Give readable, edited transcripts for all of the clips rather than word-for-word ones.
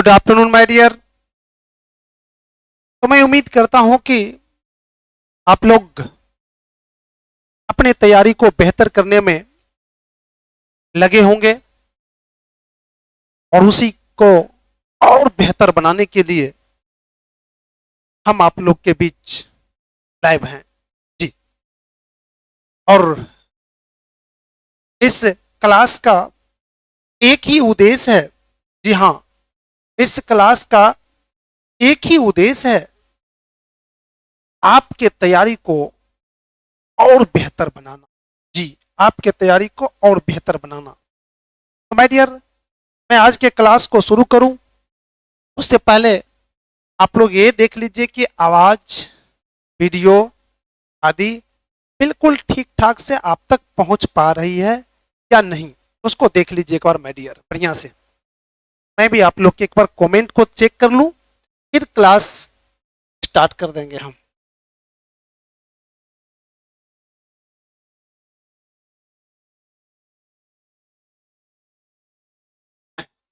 Good afternoon my dear. तो मैं उम्मीद करता हूं कि आप लोग अपने तैयारी को बेहतर करने में लगे होंगे और उसी को और बेहतर बनाने के लिए हम आप लोग के बीच लाइव हैं जी। और इस क्लास का एक ही उद्देश्य है, जी हाँ, इस क्लास का एक ही उद्देश्य है आपके तैयारी को और बेहतर बनाना। जी, आपके तैयारी को और बेहतर बनाना। तो माय डियर, मैं आज के क्लास को शुरू करूं उससे पहले आप लोग ये देख लीजिए कि आवाज, वीडियो आदि बिल्कुल ठीक ठाक से आप तक पहुंच पा रही है या नहीं, उसको देख लीजिए एक बार माय डियर बढ़िया से। मैं भी आप लोग के एक बार कमेंट को चेक कर लूं, फिर क्लास स्टार्ट कर देंगे हम।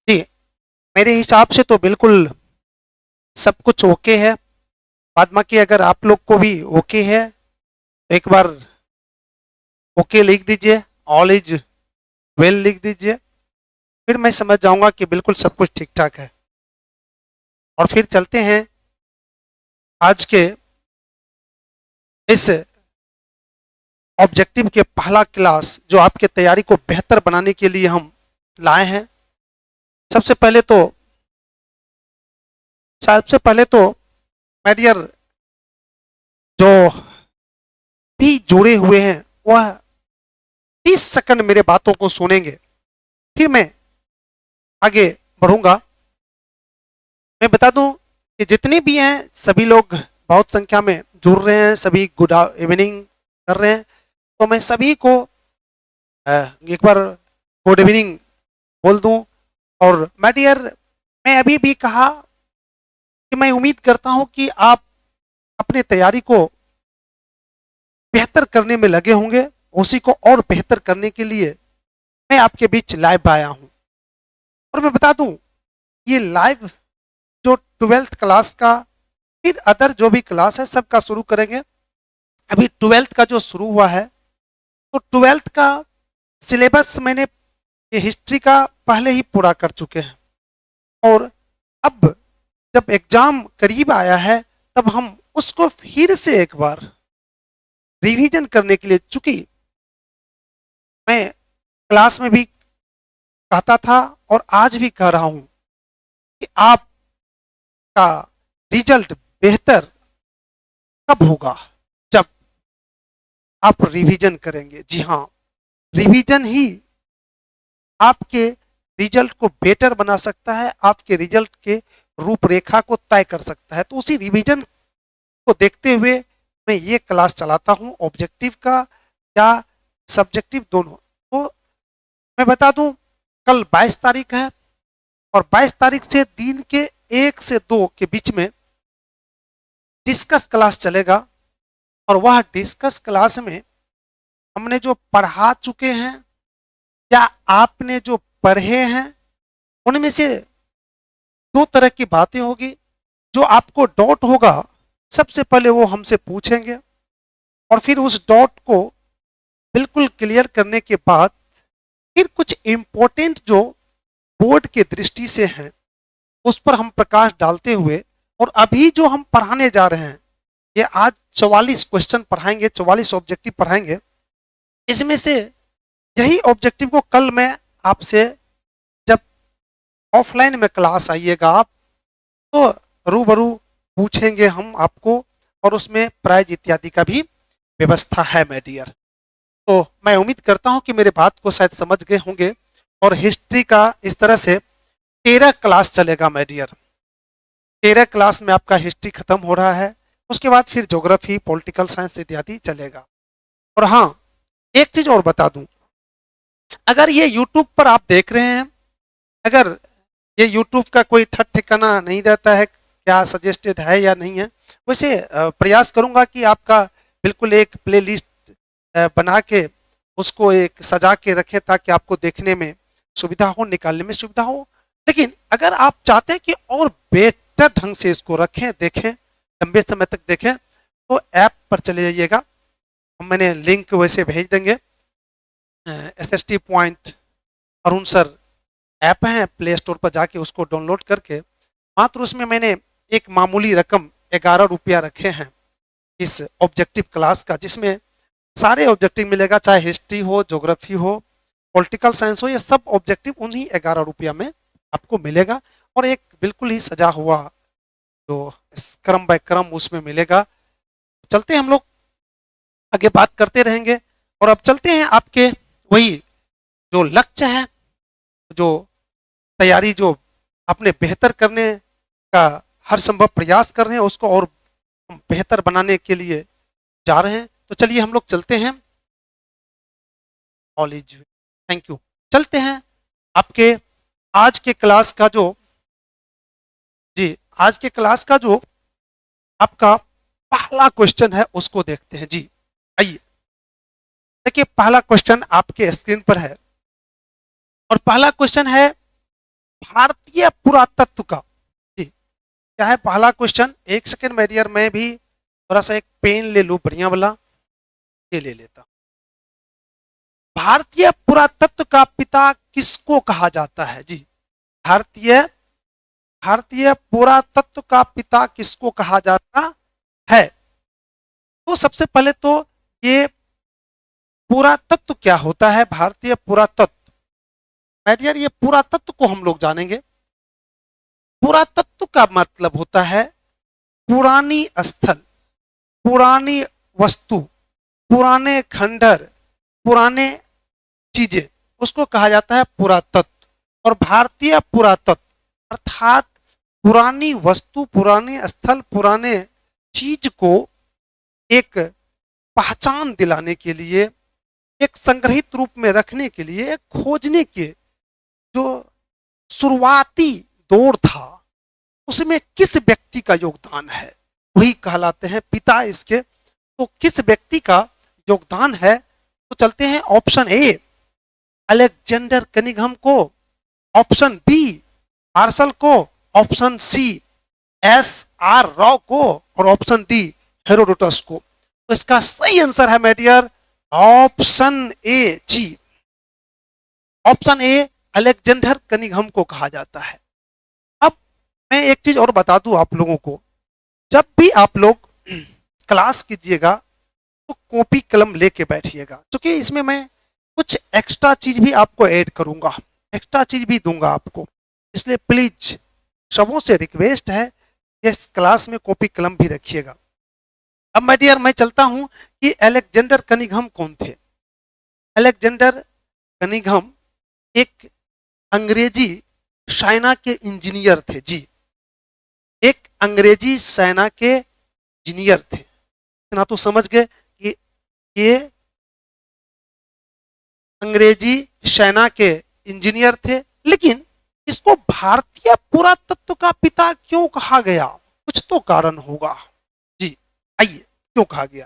जी, मेरे हिसाब से तो बिल्कुल सब कुछ ओके है। बाद में कि अगर आप लोग को भी ओके है तो एक बार ओके लिख दीजिए, ऑल इज वेल लिख दीजिए, फिर मैं समझ जाऊंगा कि बिल्कुल सब कुछ ठीक ठाक है। और फिर चलते हैं आज के इस ऑब्जेक्टिव के पहला क्लास जो आपके तैयारी को बेहतर बनाने के लिए हम लाए हैं। सबसे पहले तो माय डियर जो भी जुड़े हुए हैं वह 30 सेकंड मेरे बातों को सुनेंगे, फिर मैं आगे बढ़ूंगा। मैं बता दूं कि जितने भी हैं सभी लोग बहुत संख्या में जुड़ रहे हैं, सभी गुड इवनिंग कर रहे हैं, तो मैं सभी को एक बार गुड इवनिंग बोल दूं। और माय डियर, मैं अभी भी कहा कि मैं उम्मीद करता हूं कि आप अपने तैयारी को बेहतर करने में लगे होंगे। उसी को और बेहतर करने के लिए मैं आपके बीच लाइव आया हूं। और मैं बता दूं, ये लाइव जो 12th क्लास का, फिर अदर जो भी क्लास है सबका शुरू करेंगे। अभी 12th का जो शुरू हुआ है तो 12th का सिलेबस मैंने ये हिस्ट्री का पहले ही पूरा कर चुके हैं। और अब जब एग्जाम करीब आया है तब हम उसको फिर से एक बार रिवीजन करने के लिए, चूंकि मैं क्लास में भी कहता था और आज भी कह रहा हूं कि आपका रिजल्ट बेहतर कब होगा, जब आप रिवीजन करेंगे। जी हाँ, रिवीजन ही आपके रिजल्ट को बेटर बना सकता है, आपके रिजल्ट के रूपरेखा को तय कर सकता है। तो उसी रिवीजन को देखते हुए मैं ये क्लास चलाता हूं, ऑब्जेक्टिव का या सब्जेक्टिव दोनों। तो मैं बता दूं, कल 22 तारीख है और 22 तारीख से दिन के 1 से 2 के बीच में डिस्कस क्लास चलेगा। और वह डिस्कस क्लास में हमने जो पढ़ा चुके हैं या आपने जो पढ़े हैं उनमें से 2 तरह की बातें होगी। जो आपको डाउट होगा सबसे पहले वो हमसे पूछेंगे और फिर उस डाउट को बिल्कुल क्लियर करने के बाद फिर कुछ इंपॉर्टेंट जो बोर्ड के दृष्टि से हैं उस पर हम प्रकाश डालते हुए, और अभी जो हम पढ़ाने जा रहे हैं ये आज 44 क्वेश्चन पढ़ाएंगे, 44 ऑब्जेक्टिव पढ़ाएंगे। इसमें से यही ऑब्जेक्टिव को कल मैं आपसे, जब ऑफलाइन में क्लास आइएगा आप, तो रूबरू पूछेंगे हम आपको, और उसमें प्राइज इत्यादि का भी व्यवस्था है माय डियर। तो मैं उम्मीद करता हूं कि मेरे बात को शायद समझ गए होंगे। और हिस्ट्री का इस तरह से 13 क्लास चलेगा माय डियर। 13 क्लास में आपका हिस्ट्री खत्म हो रहा है, उसके बाद फिर ज्योग्राफी, पॉलिटिकल साइंस इत्यादि चलेगा। और हाँ, एक चीज और बता दूं, अगर ये यूट्यूब पर आप देख रहे हैं, अगर ये यूट्यूब का कोई ठिकाना नहीं रहता है क्या सजेस्टेड है या नहीं है, वैसे प्रयास करूंगा कि आपका बिल्कुल एक प्ले लिस्ट बना के उसको एक सजा के रखें ताकि आपको देखने में सुविधा हो, निकालने में सुविधा हो। लेकिन अगर आप चाहते हैं कि और बेहतर ढंग से इसको रखें, देखें, लंबे समय तक देखें, तो ऐप पर चले जाइएगा। मैंने लिंक वैसे भेज देंगे। SST point Arun sir app है, प्ले स्टोर पर जाके उसको डाउनलोड करके मात्र उसमें मैंने एक मामूली रकम 11 रुपया रखे हैं इस ऑब्जेक्टिव क्लास का, जिसमें सारे ऑब्जेक्टिव मिलेगा, चाहे हिस्ट्री हो, ज्योग्राफी हो, पॉलिटिकल साइंस हो, ये सब ऑब्जेक्टिव उन्हीं 11 रुपया में आपको मिलेगा। और एक बिल्कुल ही सजा हुआ जो क्रम बाय क्रम उसमें मिलेगा। चलते हैं हम लोग आगे, बात करते रहेंगे। और अब चलते हैं आपके वही जो लक्ष्य है, जो तैयारी जो अपने बेहतर करने का हर संभव प्रयास कर रहे हैं, उसको और बेहतर बनाने के लिए जा रहे हैं। तो चलिए हम लोग चलते हैं। All is thank you. चलते हैं आपके आज के क्लास का जो आज के क्लास का जो आपका पहला क्वेश्चन है उसको देखते हैं जी। आइए देखिए, पहला क्वेश्चन आपके स्क्रीन पर है और पहला क्वेश्चन है भारतीय पुरातत्व का। जी क्या है पहला क्वेश्चन? एक सेकेंड मेरे डियर, मैं भी थोड़ा सा एक पेन ले लूं बढ़िया वाला, ये ले लेता। भारतीय पुरातत्व का पिता किसको कहा जाता है? जी भारतीय भारतीय पुरातत्व का पिता किसको कहा जाता है? तो सबसे पहले तो ये पुरातत्व क्या होता है? भारतीय पुरातत्व, माय डियर, ये पुरातत्व को हम लोग जानेंगे। पुरातत्व का मतलब होता है पुरानी स्थल, पुरानी वस्तु, पुराने खंडहर, पुराने चीजें, उसको कहा जाता है पुरातत्व। और भारतीय पुरातत्व अर्थात पुरानी वस्तु, पुराने स्थल, पुराने चीज को एक पहचान दिलाने के लिए, एक संग्रहित रूप में रखने के लिए, एक खोजने के जो शुरुआती दौर था उसमें किस व्यक्ति का योगदान है, वही कहलाते हैं पिता इसके। तो किस व्यक्ति का योगदान है? तो चलते हैं ऑप्शन ए अलेक्जेंडर कनिंघम को, ऑप्शन बी मार्शल को, ऑप्शन सी SR राव को, और ऑप्शन डी हेरोडोटस को। तो इसका सही आंसर है मेरे डियर ऑप्शन ए जी। ऑप्शन ए अलेक्जेंडर कनिंघम को कहा जाता है। अब मैं एक चीज और बता दूं आप लोगों को, जब भी आप लोग क्लास कीजिएगा तो कॉपी कलम लेके बैठिएगा, क्योंकि इसमें मैं कुछ एक्स्ट्रा चीज भी आपको ऐड करूंगा, एक्स्ट्रा चीज भी दूंगा आपको। इसलिए प्लीज सबों से रिक्वेस्ट है इस क्लास में कॉपी कलम भी रखिएगा। अब माय डियर मैं चलता हूं कि अलेक्जेंडर कनिंघम कौन थे। अलेक्जेंडर कनिंघम एक अंग्रेजी सेना के इंजीनियर थे जी, एक अंग्रेजी सेना के इंजीनियर थे। ना तो समझ गए कि ये अंग्रेजी सेना के इंजीनियर थे, लेकिन इसको भारतीय पुरातत्व का पिता क्यों कहा गया? कुछ तो कारण होगा जी। आइए क्यों कहा गया?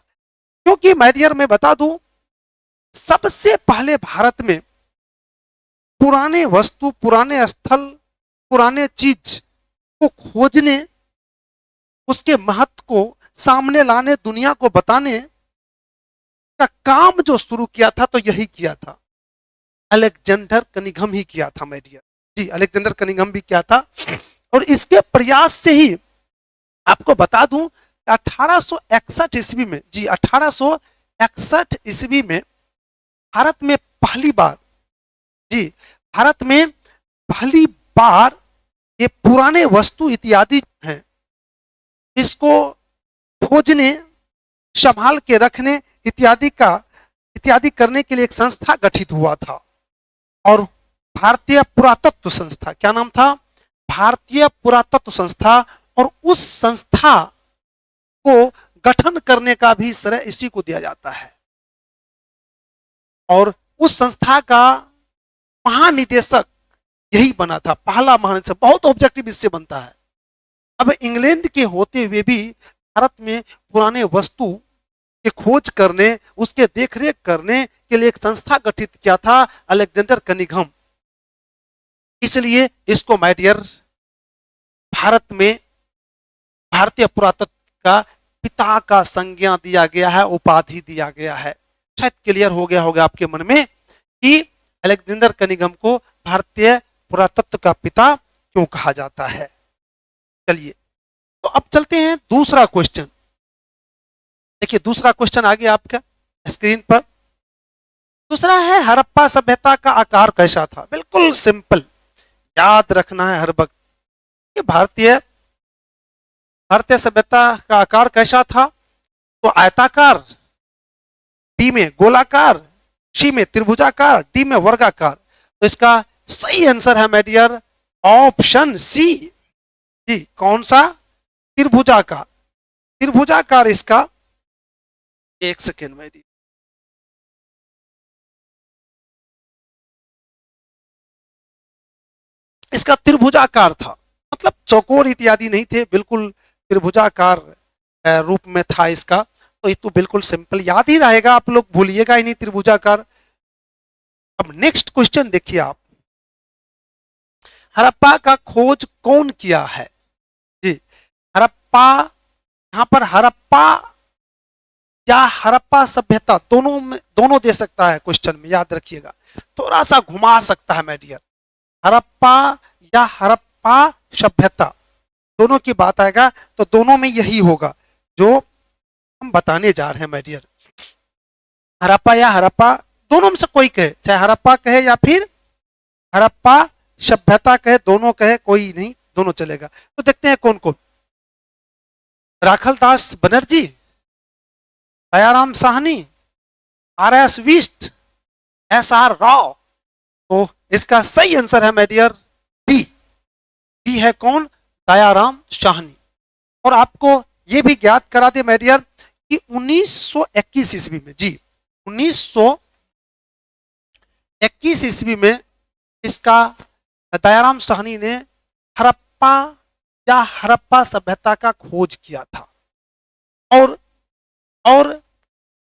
क्योंकि माय डियर मैं बता दूं, सबसे पहले भारत में पुराने वस्तु, पुराने स्थल, पुराने चीज को खोजने, उसके महत्व को सामने लाने, दुनिया को बताने का काम जो शुरू किया था तो यही किया था अलेक्जेंडर कनिंघम ही किया था माय डियर जी। अलेक्जेंडर कनिंघम भी किया था और इसके प्रयास से ही आपको बता दूं 1861 ईस्वी में जी, 1861 ईस्वी में भारत में पहली बार जी, भारत में पहली बार ये पुराने वस्तु इत्यादि हैं, इसको खोजने, संभाल के रखने इत्यादि करने के लिए एक संस्था गठित हुआ था। और भारतीय पुरातत्व संस्था, क्या नाम था? भारतीय पुरातत्व संस्था। और उस संस्था को गठन करने का भी श्रेय इसी को दिया जाता है। और उस संस्था का महानिदेशक यही बना था, पहला महानिदेशक। बहुत ऑब्जेक्टिव इससे बनता है। अब इंग्लैंड के होते हुए भी भारत में पुराने वस्तु की खोज करने, उसके देखरेख करने के लिए एक संस्था गठित किया था अलेक्जेंडर कनिंघम। इसलिए इसको माय डियर भारत में भारतीय पुरातत्व का पिता का संज्ञा दिया गया है, उपाधि दिया गया है। शायद क्लियर हो गया होगा आपके मन में कि अलेक्जेंडर कनिंघम को भारतीय पुरातत्व का पिता क्यों कहा जाता है। चलिए तो अब चलते हैं दूसरा क्वेश्चन। देखिए दूसरा क्वेश्चन आ गया आपका स्क्रीन पर। दूसरा है हड़प्पा सभ्यता का आकार कैसा था। बिल्कुल सिंपल, याद रखना है हर वक्त कि भारतीय सभ्यता का आकार कैसा था। तो आयताकार, बी में गोलाकार, सी में त्रिभुजाकार, डी में वर्गाकार। तो इसका सही आंसर है माय डियर ऑप्शन सी। जी कौन सा? त्रिभुजाकार। त्रिभुजाकार इसका, एक सेकेंड में दी, इसका त्रिभुजाकार था, मतलब चौकोर इत्यादि नहीं थे, बिल्कुल त्रिभुजाकार रूप में था इसका। तो ये तो बिल्कुल सिंपल याद ही रहेगा, आप लोग भूलिएगा ही नहीं त्रिभुजाकार। अब नेक्स्ट क्वेश्चन देखिए आप, हड़प्पा का खोज कौन किया है। जी हड़प्पा, यहां पर हड़प्पा या हड़प्पा सभ्यता दोनों दे सकता है क्वेश्चन में, याद रखिएगा, थोड़ा सा घुमा सकता है माय डियर। हड़प्पा या हड़प्पा सभ्यता दोनों की बात आएगा तो दोनों में यही होगा जो हम बताने जा रहे हैं माय डियर। हड़प्पा या हड़प्पा दोनों में से कोई कहे, चाहे हड़प्पा कहे या फिर हड़प्पा सभ्यता कहे, दोनों कहे कोई नहीं, दोनों चलेगा। तो देखते हैं कौन कौन। राखलदास बनर्जी, दयाराम साहनी, आर.एस. बिष्ट, एस.आर. राव। तो इसका सही आंसर है माय डियर बी। बी है कौन? दयाराम साहनी। और आपको यह भी ज्ञात करा दे माय डियर कि 1921 ईस्वी में, जी 1921 ईस्वी में इसका दयाराम साहनी ने हड़प्पा या हड़प्पा सभ्यता का खोज किया था। और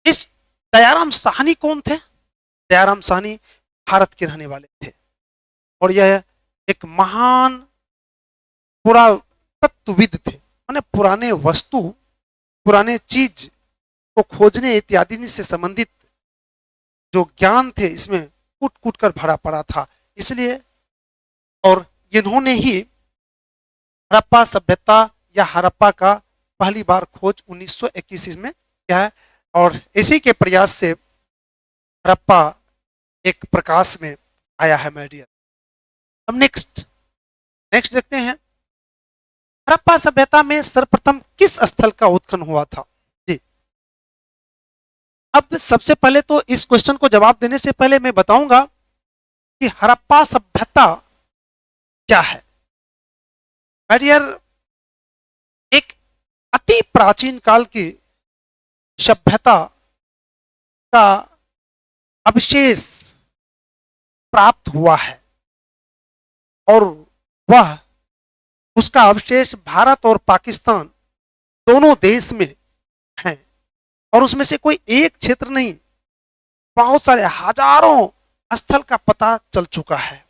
इस दयाराम साहनी कौन थे? दयाराम साहनी भारत के रहने वाले थे और यह एक महान पुरातत्वविद थे। माने पुराने वस्तु, पुराने चीज को खोजने इत्यादि से संबंधित जो ज्ञान थे इसमें कूट कूट कर भरा पड़ा था, इसलिए और इन्होंने ही हड़प्पा सभ्यता या हड़प्पा का पहली बार खोज 1921 में किया है। और इसी के प्रयास से हड़प्पा एक प्रकाश में आया है माय डियर। अब नेक्स्ट देखते हैं, हड़प्पा सभ्यता में सर्वप्रथम किस स्थल का उत्खनन हुआ था। जी अब सबसे पहले तो इस क्वेश्चन को जवाब देने से पहले मैं बताऊंगा कि हड़प्पा सभ्यता क्या है। माय डियर एक अति प्राचीन काल की सभ्यता का अवशेष प्राप्त हुआ है और वह उसका अवशेष भारत और पाकिस्तान दोनों देश में है। और उसमें से कोई एक क्षेत्र नहीं, बहुत सारे हजारों स्थल का पता चल चुका है।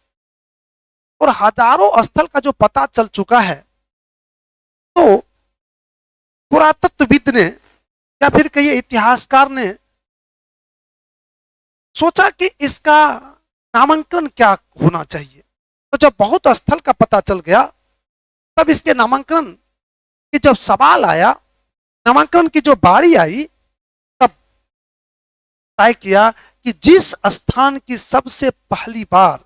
और हजारों स्थल का जो पता चल चुका है तो पुरातत्वविद ने या फिर कई इतिहासकार ने सोचा कि इसका नामांकन क्या होना चाहिए। तो जब बहुत स्थल का पता चल गया तब इसके नामांकन की जब सवाल आया, नामांकन की जो बारी आई, तब तय किया कि जिस स्थान की सबसे पहली बार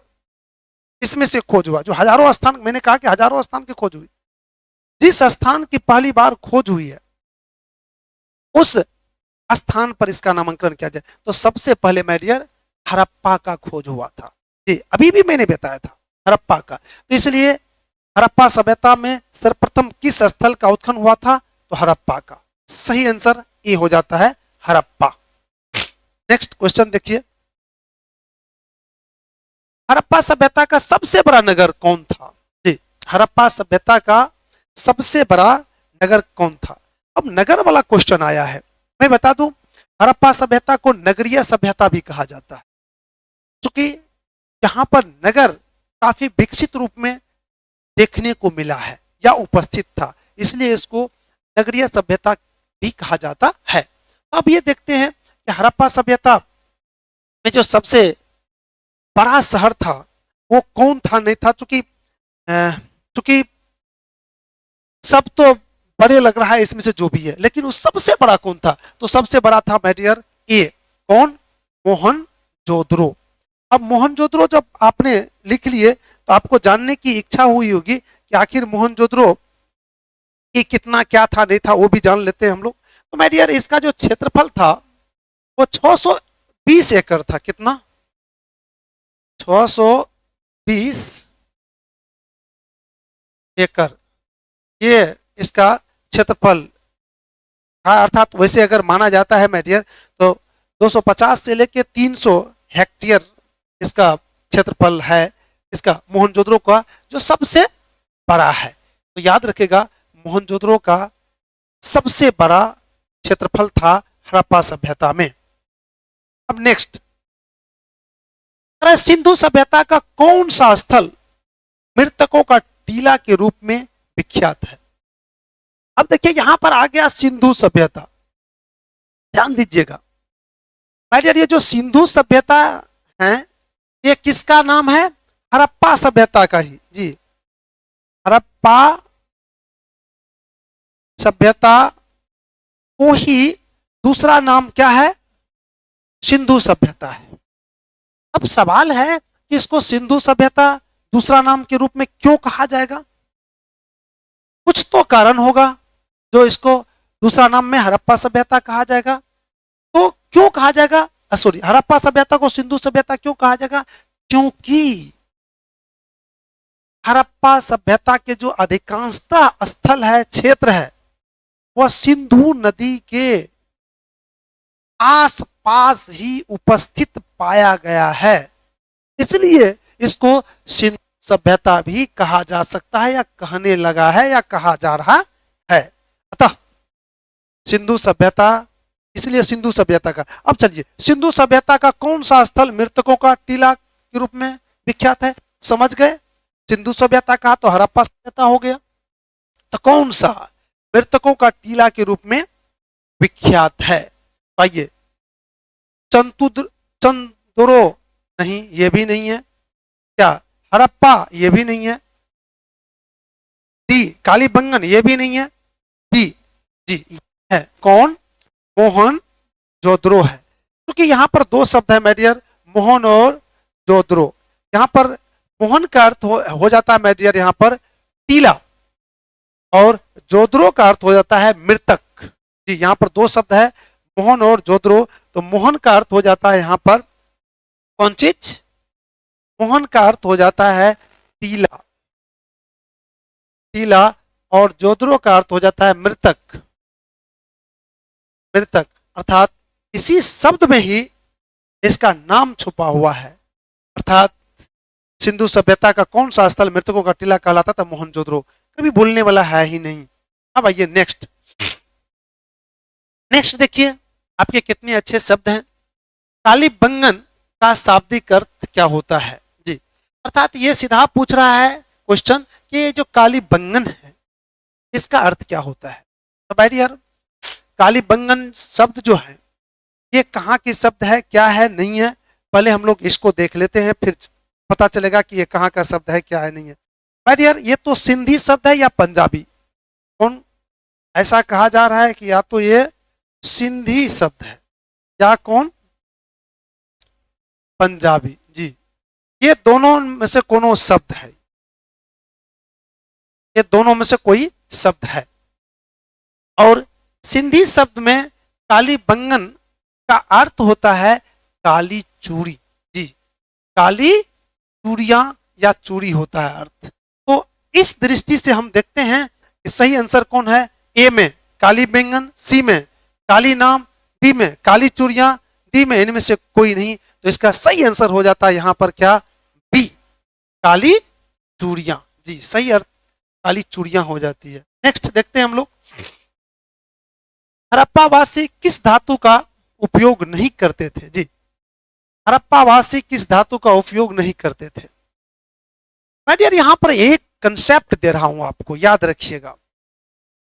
इसमें से खोज हुआ, जो हजारों स्थान, मैंने कहा कि हजारों स्थान की खोज हुई, जिस स्थान की पहली बार खोज हुई है उस स्थान पर इसका नामांकन किया जाए। तो सबसे पहले माय डियर हड़प्पा का खोज हुआ था। जी अभी भी मैंने बताया था हड़प्पा का। तो इसलिए हड़प्पा सभ्यता में सर्वप्रथम किस स्थल का उत्खनन हुआ था? तो हड़प्पा का। सही आंसर ए हो जाता है, हड़प्पा। नेक्स्ट क्वेश्चन देखिए, हड़प्पा सभ्यता का सबसे बड़ा नगर कौन था? जी हड़प्पा सभ्यता का सबसे बड़ा नगर कौन था? अब नगर वाला क्वेश्चन आया है। मैं बता दूं, हड़प्पा सभ्यता को नगरीय सभ्यता भी कहा जाता है, क्योंकि यहां पर नगर काफी विकसित रूप में देखने को मिला है या उपस्थित था, इसलिए इसको नगरीय सभ्यता भी कहा जाता है। अब ये देखते हैं कि हड़प्पा सभ्यता में जो सबसे बड़ा शहर था वो कौन था, नहीं था, चूंकि सब तो बड़े लग रहा है इसमें से जो भी है, लेकिन उस सबसे बड़ा कौन था, तो सबसे बड़ा था माय डियर ए, कौन, मोहनजोदड़ो। अब मोहनजोदड़ो जब आपने लिख लिए तो आपको जानने की इच्छा हुई होगी कि आखिर मोहनजोदड़ो की कितना क्या था नहीं था, वो भी जान लेते हैं हम लोग। तो माय डियर इसका जो क्षेत्रफल था वो 620 एकड़ था। कितना, 620 एकड़, ये इसका क्षेत्रफल था। अर्थात वैसे अगर माना जाता है माय डियर तो 250 से लेके 300 हेक्टेयर इसका क्षेत्रफल है, इसका मोहनजोदड़ो का जो सबसे बड़ा है। तो याद रखेगा मोहनजोदड़ो का सबसे बड़ा क्षेत्रफल था हड़प्पा सभ्यता में। अब नेक्स्ट, सिंधु सभ्यता का कौन सा स्थल मृतकों का टीला के रूप में विख्यात है? अब देखिए यहां पर आ गया सिंधु सभ्यता, ध्यान दीजिएगा माय डियर, ये जो सिंधु सभ्यता है ये किसका नाम है? हड़प्पा सभ्यता का ही जी। हड़प्पा सभ्यता को ही दूसरा नाम क्या है? सिंधु सभ्यता है। अब सवाल है कि इसको सिंधु सभ्यता दूसरा नाम के रूप में क्यों कहा जाएगा? कुछ तो कारण होगा जो इसको दूसरा नाम में हड़प्पा सभ्यता कहा जाएगा। तो क्यों कहा जाएगा, सॉरी, हड़प्पा सभ्यता को सिंधु सभ्यता क्यों कहा जाएगा? क्योंकि हड़प्पा सभ्यता के जो अधिकांशतः स्थल है, क्षेत्र है, वह सिंधु नदी के आसपास ही उपस्थित पाया गया है, इसलिए इसको सिंधु सभ्यता भी कहा जा सकता है या कहने लगा है या कहा जा रहा है। अतः सिंधु सभ्यता, इसलिए सिंधु सभ्यता का। अब चलिए, सिंधु सभ्यता का कौन सा स्थल मृतकों का टीला के रूप में विख्यात है? समझ गए, सिंधु सभ्यता का तो हड़प्पा सभ्यता हो गया, तो कौन सा मृतकों का टीला के रूप में विख्यात है? आइए, चंदुरो नहीं, ये भी नहीं है। क्या, हड़प्पा ये भी नहीं है। डी, कालीबंगन ये भी नहीं है। बी जी है कौन? मोहनजोदड़ो है। क्योंकि यहां पर दो शब्द है माय डियर, मोहन और जोदड़ो। यहां पर मोहन का अर्थ हो जाता है माय डियर यहां पर टीला, और जोदड़ो का अर्थ हो जाता है मृतक। जी, यहां पर दो शब्द है मोहन और जोदड़ो, तो मोहन का अर्थ हो जाता है यहां पर कौन चीज? मोहन का अर्थ हो जाता है टीला, टीला, और जोदड़ो का अर्थ हो जाता है मृतक, मृतक। अर्थात इसी शब्द में ही इसका नाम छुपा हुआ है। अर्थात सिंधु सभ्यता का कौन सा स्थल मृतकों का टीला कहलाता था? मोहनजोदड़ो। कभी बोलने वाला है ही नहीं। अब आइए नेक्स्ट, नेक्स्ट देखिए आपके कितने अच्छे शब्द हैं। कालीबंगन का शाब्दिक अर्थ क्या होता है? जी, अर्थात ये सीधा पूछ रहा है क्वेश्चन कि ये जो कालीबंगन है इसका अर्थ क्या होता है? तो भाई डियर, कालीबंगन शब्द जो है ये कहाँ की शब्द है, क्या है, नहीं है, पहले हम लोग इसको देख लेते हैं, फिर पता चलेगा कि ये कहाँ का शब्द है, क्या है, नहीं है। भाई डियर, ये तो सिंधी शब्द है या पंजाबी? कौन, ऐसा कहा जा रहा है कि या तो ये सिंधी शब्द है या कौन, पंजाबी। जी, ये दोनों में से कोनो शब्द है, ये दोनों में से कोई शब्द है। और सिंधी शब्द में कालीबंगन का अर्थ होता है काली चूड़ी। जी, काली चूड़ियां या चूड़ी होता है अर्थ। तो इस दृष्टि से हम देखते हैं कि सही आंसर कौन है? ए में कालीबंगन, सी में काली नाम, बी में काली चूड़ियां, डी में इनमें से कोई नहीं। तो इसका सही आंसर हो जाता है यहां पर क्या? बी, काली चूड़ियां। जी, सही अर्थ काली चूड़ियां हो जाती है। नेक्स्ट देखते हैं हम लोग, हड़प्पावासी किस धातु का उपयोग नहीं करते थे? जी, हड़प्पावासी किस धातु का उपयोग नहीं करते थे? यार यहां पर एक कंसेप्ट दे रहा हूं आपको, याद रखिएगा।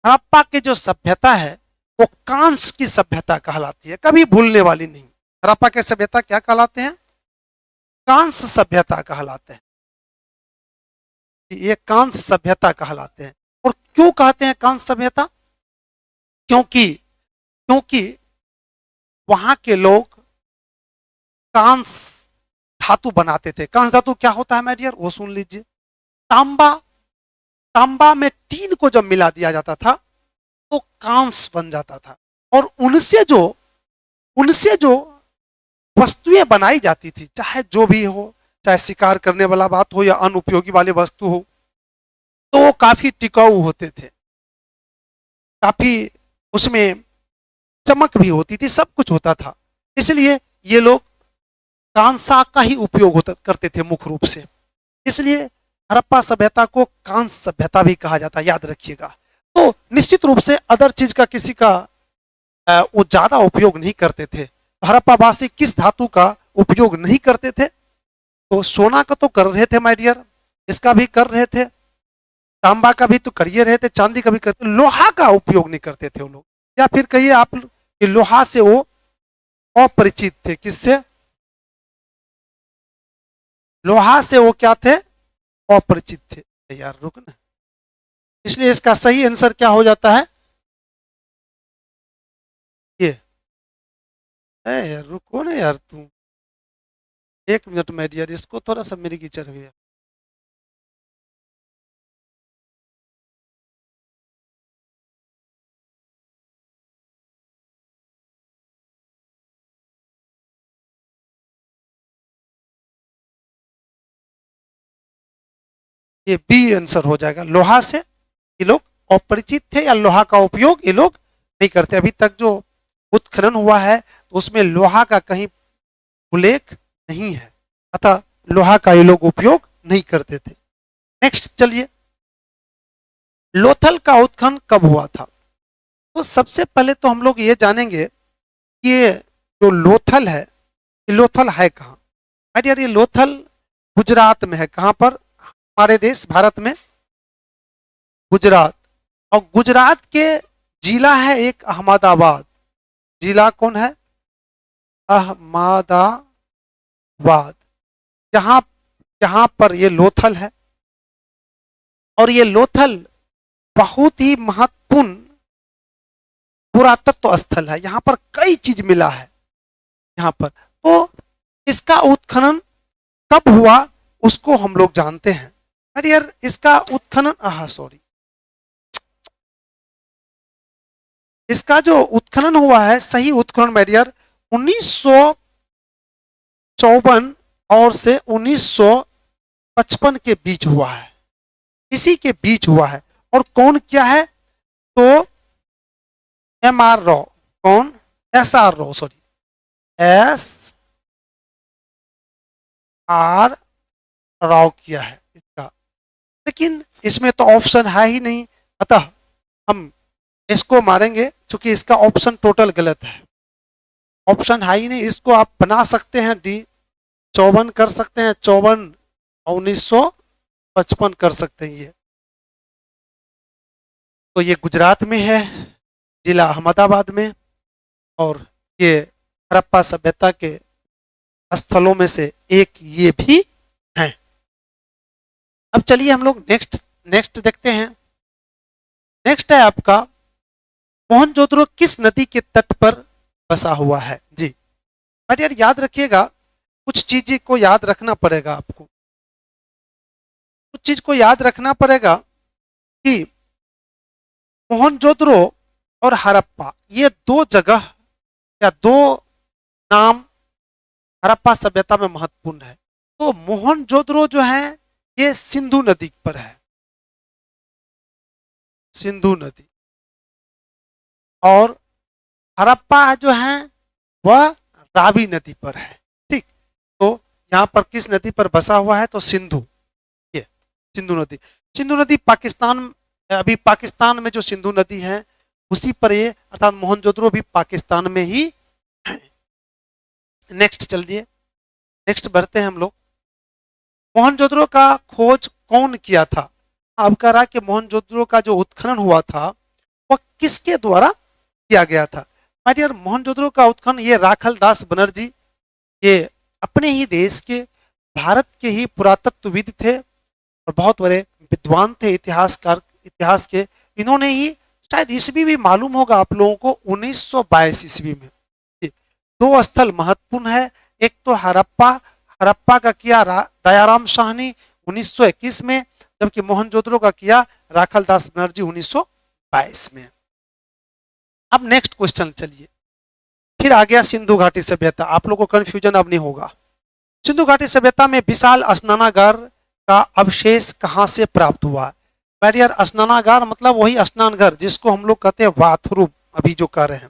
हड़प्पा की जो सभ्यता है वो कांस की सभ्यता कहलाती है, कभी भूलने वाली नहीं। हड़प्पा की सभ्यता क्या कहलाते हैं? कांस सभ्यता कहलाते हैं। ये कांस सभ्यता कहलाते हैं। और क्यों कहते हैं कांस सभ्यता? क्योंकि क्योंकि वहां के लोग कांस धातु बनाते थे। कांस धातु क्या होता है माय डियर, वो सुन लीजिए। तांबा, तांबा में टीन को जब मिला दिया जाता था तो कांस बन जाता था। और उनसे जो वस्तुएं बनाई जाती थी, चाहे जो भी हो, चाहे शिकार करने वाला बात हो या अनुपयोगी वाली वस्तु हो, तो वो काफी टिकाऊ होते थे, काफी उसमें चमक भी होती थी, सब कुछ होता था। इसलिए ये लोग कांसा का ही उपयोग होता करते थे मुख्य रूप से। इसलिए हड़प्पा सभ्यता को कांस सभ्यता भी कहा जाता है, याद रखिएगा। तो निश्चित रूप से अदर चीज का किसी का वो ज्यादा उपयोग नहीं करते थे। तो हड़प्पावासी किस धातु का उपयोग नहीं करते थे? तो सोना का तो कर रहे थे माय डियर, इसका भी कर रहे थे, तांबा का भी तो कर ही रहे थे, चांदी का भी करते, लोहा का उपयोग नहीं करते थे वो लोग। या फिर कहिए आप कि लोहा से वो अपरिचित थे। किससे? लोहा से वो क्या थे? अपरिचित थे। यार रुक ना, इसलिए इसका सही आंसर क्या हो जाता है? ये यार रुको ना यार तुम, एक मिनट में डियर, इसको थोड़ा सा मेरी कीचड़ हो गया। ये बी आंसर हो जाएगा। लोहा से ये लोग अपरिचित थे या लोहा का उपयोग ये लोग नहीं करते। अभी तक जो उत्खनन हुआ है तो उसमें लोहा का कहीं उल्लेख नहीं है, अतः लोहा का ये लोग उपयोग नहीं करते थे। नेक्स्ट चलिए, लोथल का उत्खनन कब हुआ था? तो सबसे पहले तो हम लोग ये जानेंगे कि ये जो लोथल है, ये लोथल है कहाँ? यार ये लोथल गुजरात में है। कहाँ पर? हमारे देश भारत में गुजरात। और गुजरात के जिला है एक अहमदाबाद। जिला कौन है? अहमदाबाद। जहां जहां पर ये लोथल है। और ये लोथल बहुत ही महत्वपूर्ण पुरातत्व स्थल है। यहाँ पर कई चीज मिला है यहाँ पर। तो इसका उत्खनन कब हुआ उसको हम लोग जानते हैं। अरे यार इसका उत्खनन सॉरी, इसका जो उत्खनन हुआ है, सही उत्खनन मेडियर 1954 और से 1955 के बीच हुआ है, इसी के बीच हुआ है। और कौन किया है? तो MR राव, कौन? SR Rao, sorry SR Rao किया है इसका। लेकिन इसमें तो ऑप्शन है ही नहीं, अतः हम इसको मारेंगे क्योंकि इसका ऑप्शन टोटल गलत है। ऑप्शन है ही नहीं, इसको आप बना सकते हैं डी। 54 कर सकते हैं, 54 और 1955 कर सकते हैं। ये तो ये गुजरात में है, जिला अहमदाबाद में। और ये हड़प्पा सभ्यता के स्थलों में से एक ये भी है। अब चलिए हम लोग नेक्स्ट देखते हैं। नेक्स्ट है आपका मोहनजोदड़ो किस नदी के तट पर बसा हुआ है? जी बट यार याद रखिएगा, कुछ चीजें को याद रखना पड़ेगा आपको। कुछ चीज को याद रखना पड़ेगा कि मोहनजोदड़ो और हड़प्पा ये दो जगह या दो नाम हड़प्पा सभ्यता में महत्वपूर्ण है। तो मोहनजोदड़ो जो है ये सिंधु नदी पर है, सिंधु नदी। और हड़प्पा जो है वह रावी नदी पर है। ठीक, तो यहां पर किस नदी पर बसा हुआ है? तो सिंधु, ये सिंधु नदी। सिंधु नदी पाकिस्तान, अभी पाकिस्तान में जो सिंधु नदी है उसी पर ये, अर्थात मोहनजोदड़ो भी पाकिस्तान में ही है। नेक्स्ट चलिए, नेक्स्ट बढ़ते हैं हम लोग। मोहनजोदड़ो का खोज कौन किया था? अब कह रहा कि मोहनजोदड़ो का जो उत्खनन हुआ था वह किसके द्वारा किया गया था? माय डियर, मोहनजोदड़ो का उत्खनन ये राखल दास बनर्जी, ये अपने ही देश के, भारत के ही पुरातत्वविद थे और बहुत बड़े विद्वान थे, इतिहासकार, इतिहास के। इन्होंने ही, शायद ईस्वी भी मालूम होगा आप लोगों को, 1922 ईस्वी में। दो स्थल महत्वपूर्ण है, एक तो हड़प्पा, हड़प्पा का किया दयाराम साहनी 1921 में, जबकि मोहनजोदड़ो का किया राखल दास बनर्जी 1922 में। अब नेक्स्ट क्वेश्चन चलिए, फिर आ गया सिंधु घाटी सभ्यता। आप लोगों को कंफ्यूजन अब नहीं होगा। सिंधु घाटी सभ्यता में विशाल स्नानागार का अवशेष कहां से प्राप्त हुआ? माय डियर, स्नानागार मतलब वही स्नान घर जिसको हम लोग कहते हैं बाथरूम, अभी जो कर रहे हैं।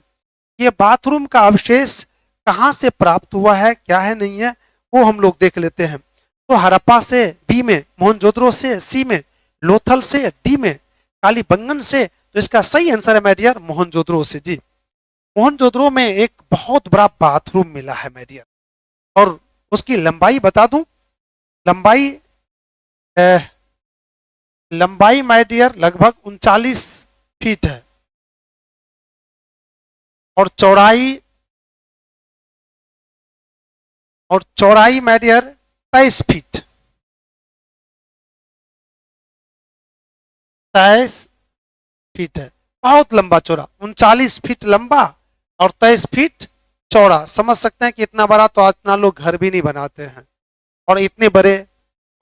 ये बाथरूम का अवशेष कहां से प्राप्त हुआ है, क्या है, नहीं है, वो हम लोग देख लेते हैं। तो हड़प्पा से बी में, मोहनजोदड़ो से सी में, लोथल से डी में, कालीबंगन से। तो इसका सही आंसर है माय डियर मोहनजोदड़ो से। जी, मोहनजोदड़ो में एक बहुत बड़ा बाथरूम मिला है माय डियर, और उसकी लंबाई बता दूं, लंबाई लंबाई माय डियर लगभग 39 फीट है, और चौड़ाई माय डियर 23 फीट, 23 फीट है। बहुत लंबा चौड़ा, 39 फीट लंबा और 23 फीट चौड़ा। समझ सकते हैं कि इतना बड़ा तो इतना लोग घर भी नहीं बनाते हैं, और इतने बड़े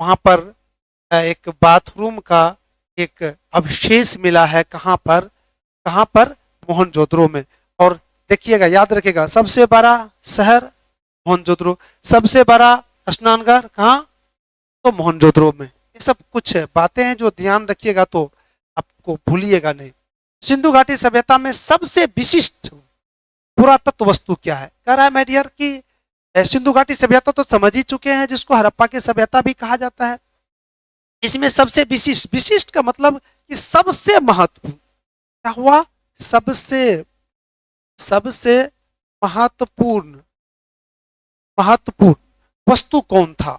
वहां पर एक बाथरूम का एक अवशेष मिला है। कहां पर, कहां पर? मोहनजोदड़ो में। और देखिएगा, याद रखिएगा, सबसे बड़ा शहर मोहनजोदड़ो, सबसे बड़ा स्नानघर कहाँ? तो मोहनजोदड़ो में। ये सब कुछ बातें हैं जो ध्यान रखिएगा तो आपको भूलिएगा नहीं। सिंधु घाटी सभ्यता में सबसे विशिष्ट पुरातत्व वस्तु क्या है? कह रहा है माय डियर कि सिंधु घाटी सभ्यता तो समझ ही चुके हैं, जिसको हड़प्पा की सभ्यता भी कहा जाता है। इसमें सबसे विशिष्ट, विशिष्ट का मतलब कि सबसे महत्वपूर्ण, क्या हुआ? सबसे, सबसे महत्वपूर्ण, महत्वपूर्ण वस्तु कौन था?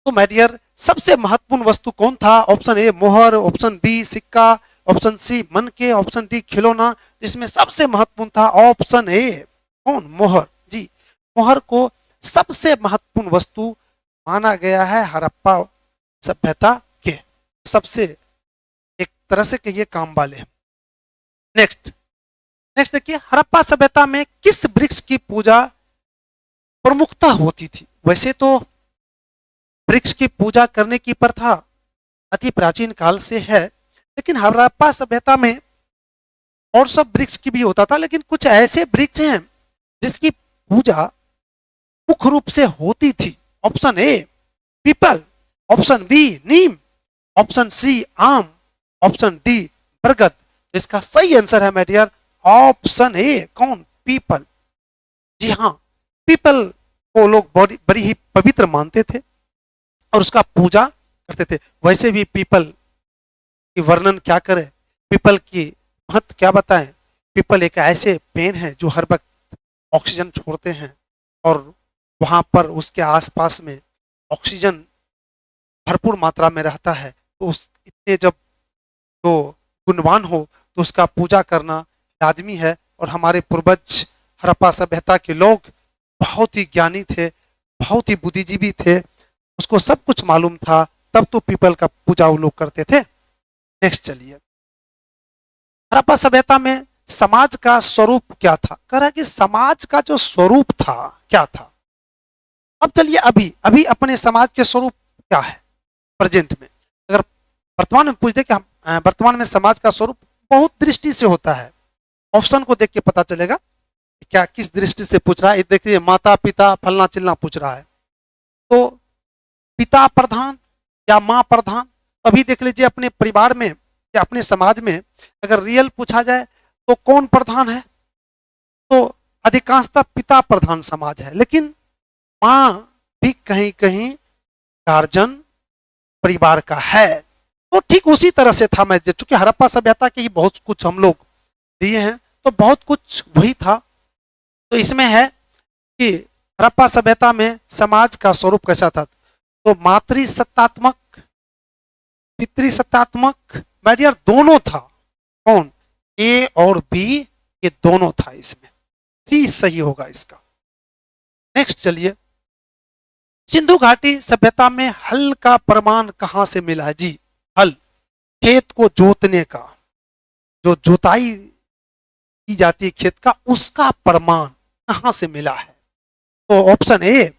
तो माय डियर, सबसे महत्वपूर्ण वस्तु कौन था? ऑप्शन ए मोहर, ऑप्शन बी सिक्का, ऑप्शन सी मनके, ऑप्शन डी खिलौना। इसमें सबसे महत्वपूर्ण था ऑप्शन ए, कौन? मोहर। जी, मोहर को सबसे महत्वपूर्ण वस्तु माना गया है हड़प्पा सभ्यता के, सबसे एक तरह से कहिए काम वाले। नेक्स्ट, नेक्स्ट देखिए, हड़प्पा सभ्यता में किस वृक्ष की पूजा प्रमुखता होती थी? वैसे तो वृक्ष की पूजा करने की प्रथा अति प्राचीन काल से है, लेकिन हड़प्पा सभ्यता में और सब वृक्ष की भी होता था, लेकिन कुछ ऐसे वृक्ष हैं जिसकी पूजा मुख्य रूप से होती थी। ऑप्शन ए पीपल, ऑप्शन बी नीम, ऑप्शन सी आम, ऑप्शन डी बरगद। तो इसका सही आंसर है माय डियर ऑप्शन ए, कौन? पीपल। जी हाँ, पीपल को लोग बड़ी ही पवित्र मानते थे और उसका पूजा करते थे। वैसे भी पीपल की वर्णन क्या करें, पीपल की महत्व क्या बताएं। पीपल एक ऐसे पेड़ है जो हर वक्त ऑक्सीजन छोड़ते हैं, और वहां पर उसके आसपास में ऑक्सीजन भरपूर मात्रा में रहता है। तो उस इतने जब तो गुणवान हो तो उसका पूजा करना लाजमी है। और हमारे पूर्वज हड़प्पा सभ्यता के लोग बहुत ही ज्ञानी थे, बहुत ही बुद्धिजीवी थे, उसको सब कुछ मालूम था, तब तो पीपल का पूजा वो लोग करते थे। नेक्स्ट चलिए, हड़प्पा सभ्यता में समाज का स्वरूप क्या था? कह रहा है कि समाज का जो स्वरूप था क्या था। अब चलिए, अभी अभी अपने समाज के स्वरूप क्या है प्रेजेंट में? अगर वर्तमान में पूछ दे कि वर्तमान में समाज का स्वरूप बहुत दृष्टि से होता है। ऑप्शन को देख के पता चलेगा क्या किस दृष्टि से पूछ रहा है। देखिए, माता पिता फलना चिलना पूछ रहा है, तो पिता प्रधान या माँ प्रधान। अभी देख लीजिए, अपने परिवार में या अपने समाज में अगर रियल पूछा जाए तो कौन प्रधान है? तो अधिकांशतः पिता प्रधान समाज है, लेकिन माँ भी कहीं कहीं गार्जियन परिवार का है। तो ठीक उसी तरह से था। मैं चूंकि हड़प्पा सभ्यता के ही बहुत कुछ हम लोग दिए हैं, तो बहुत कुछ वही था। तो इसमें है कि हड़प्पा सभ्यता में समाज का स्वरूप कैसा था? तो मातृसत्तात्मक, पितृसत्तात्मक, माय डियर दोनों था। कौन? ए और बी, ये दोनों था इसमें। सी सही होगा इसका। नेक्स्ट चलिए, सिंधु घाटी सभ्यता में हल का प्रमाण कहां से मिला है? जी, हल, खेत को जोतने का, जो जुताई की जाती है खेत का, उसका प्रमाण कहां से मिला है? तो ऑप्शन ए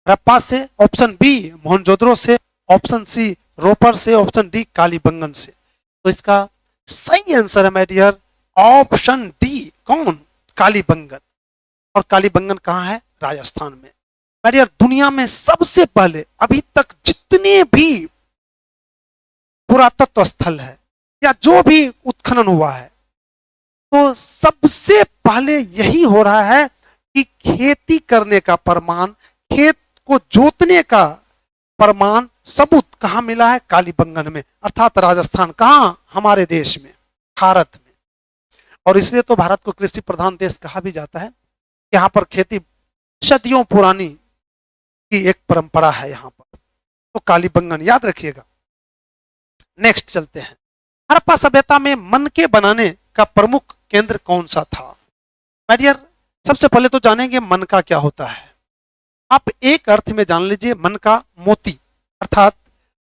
हड़प्पा से, ऑप्शन बी मोहनजोदड़ो से, ऑप्शन सी रोपर से, ऑप्शन डी कालीबंगन से। तो इसका सही आंसर है माय डियर ऑप्शन डी। कौन? कालीबंगन। और कालीबंगन कहाँ है? राजस्थान में। माय डियर दुनिया में सबसे पहले अभी तक जितने भी पुरातत्व स्थल है या जो भी उत्खनन हुआ है, तो सबसे पहले यही हो रहा है कि खेती करने का प्रमाण, खेत को जोतने का प्रमाण, सबूत कहां मिला है? कालीबंगन में, अर्थात राजस्थान। कहां? हमारे देश में, भारत में। और इसलिए तो भारत को कृषि प्रधान देश कहा भी जाता है। यहां पर खेती सदियों पुरानी की एक परंपरा है यहां पर। तो कालीबंगन याद रखिएगा। नेक्स्ट चलते हैं, हड़प्पा सभ्यता में मनके बनाने का प्रमुख केंद्र कौन सा था? माय डियर सबसे पहले तो जानेंगे मनका क्या होता है। आप एक अर्थ में जान लीजिए, मनका मोती, अर्थात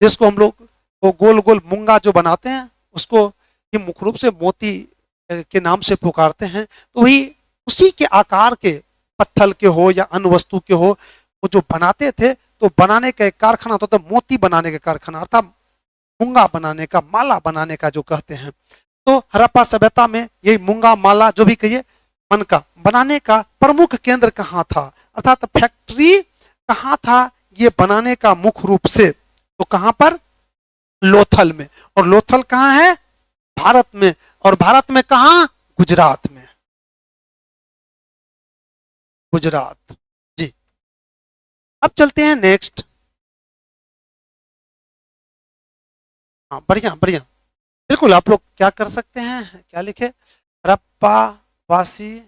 जिसको हम लोग वो गोल गोल मूंगा जो बनाते हैं उसको ये मुख्य रूप से मोती के नाम से पुकारते हैं। तो वही उसी के आकार के पत्थर के हो या अन्य वस्तु के हो, वो जो बनाते थे, तो बनाने का एक कारखाना होता था, मोती बनाने का कारखाना, अर्थात मूंगा बनाने का, माला बनाने का जो कहते हैं। तो हड़प्पा सभ्यता में यही मूंगा, माला जो भी कहिए, मनका बनाने का प्रमुख केंद्र कहाँ था, अर्थात फैक्ट्री कहाँ था ये बनाने का मुख्य रूप से? तो कहां पर? लोथल में। और लोथल कहां है? भारत में। और भारत में कहां? गुजरात में। गुजरात। जी, अब चलते हैं नेक्स्ट। हाँ, बढ़िया बढ़िया, बिल्कुल। आप लोग क्या कर सकते हैं, क्या लिखे? हड़प्पा वासी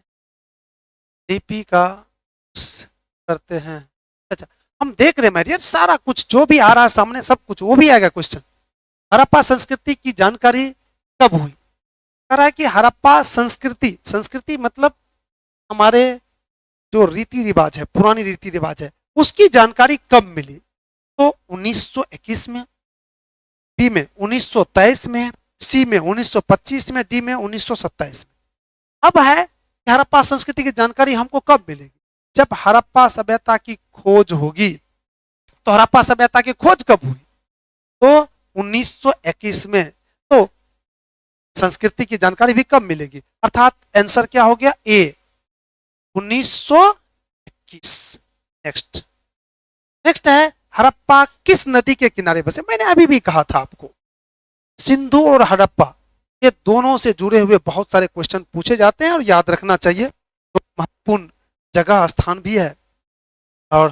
डीपी का करते हैं। अच्छा, हम देख रहे हैं माय डियर, सारा कुछ जो भी आ रहा है सामने, सब कुछ वो भी आएगा क्वेश्चन। हड़प्पा संस्कृति की जानकारी कब हुई? कह रहा है कि हड़प्पा संस्कृति, संस्कृति मतलब हमारे जो रीति रिवाज है, पुरानी रीति रिवाज है, उसकी जानकारी कब मिली? तो 1921 में, बी में 1923 में, सी में 1925 में, डी में 1927 में। अब है कि हड़प्पा संस्कृति की जानकारी हमको कब मिलेगी? जब हड़प्पा सभ्यता की खोज होगी। तो हड़प्पा सभ्यता की खोज कब हुई? तो 1921 में। तो संस्कृति की जानकारी भी कब मिलेगी? अर्थात आंसर क्या हो गया? ए, 1921। नेक्स्ट, नेक्स्ट है हड़प्पा किस नदी के किनारे बसे? मैंने अभी भी कहा था आपको, सिंधु और हड़प्पा ये दोनों से जुड़े हुए बहुत सारे क्वेश्चन पूछे जाते हैं और याद रखना चाहिए। तो महत्वपूर्ण जगह स्थान भी है, और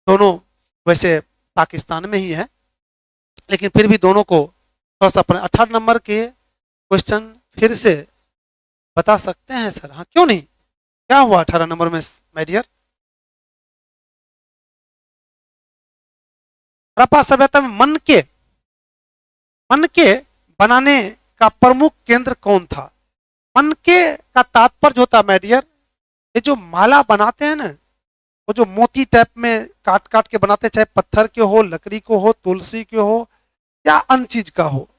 दोनों वैसे पाकिस्तान में ही है, लेकिन फिर भी दोनों को थोड़ा सा अपने 18 नंबर के क्वेश्चन फिर से बता सकते हैं सर? हाँ, क्यों नहीं? क्या हुआ 18 नंबर में माय डियर? हड़प्पा सभ्यता में मनके, मनके बनाने का प्रमुख केंद्र कौन था? मनके का तात्पर्य होता है माय डियर, ये जो माला बनाते हैं ना, वो जो मोती टाइप में काट काट के बनाते हैं, चाहे पत्थर के हो, लकड़ी को हो, तुलसी के हो या अन्य चीज का हो,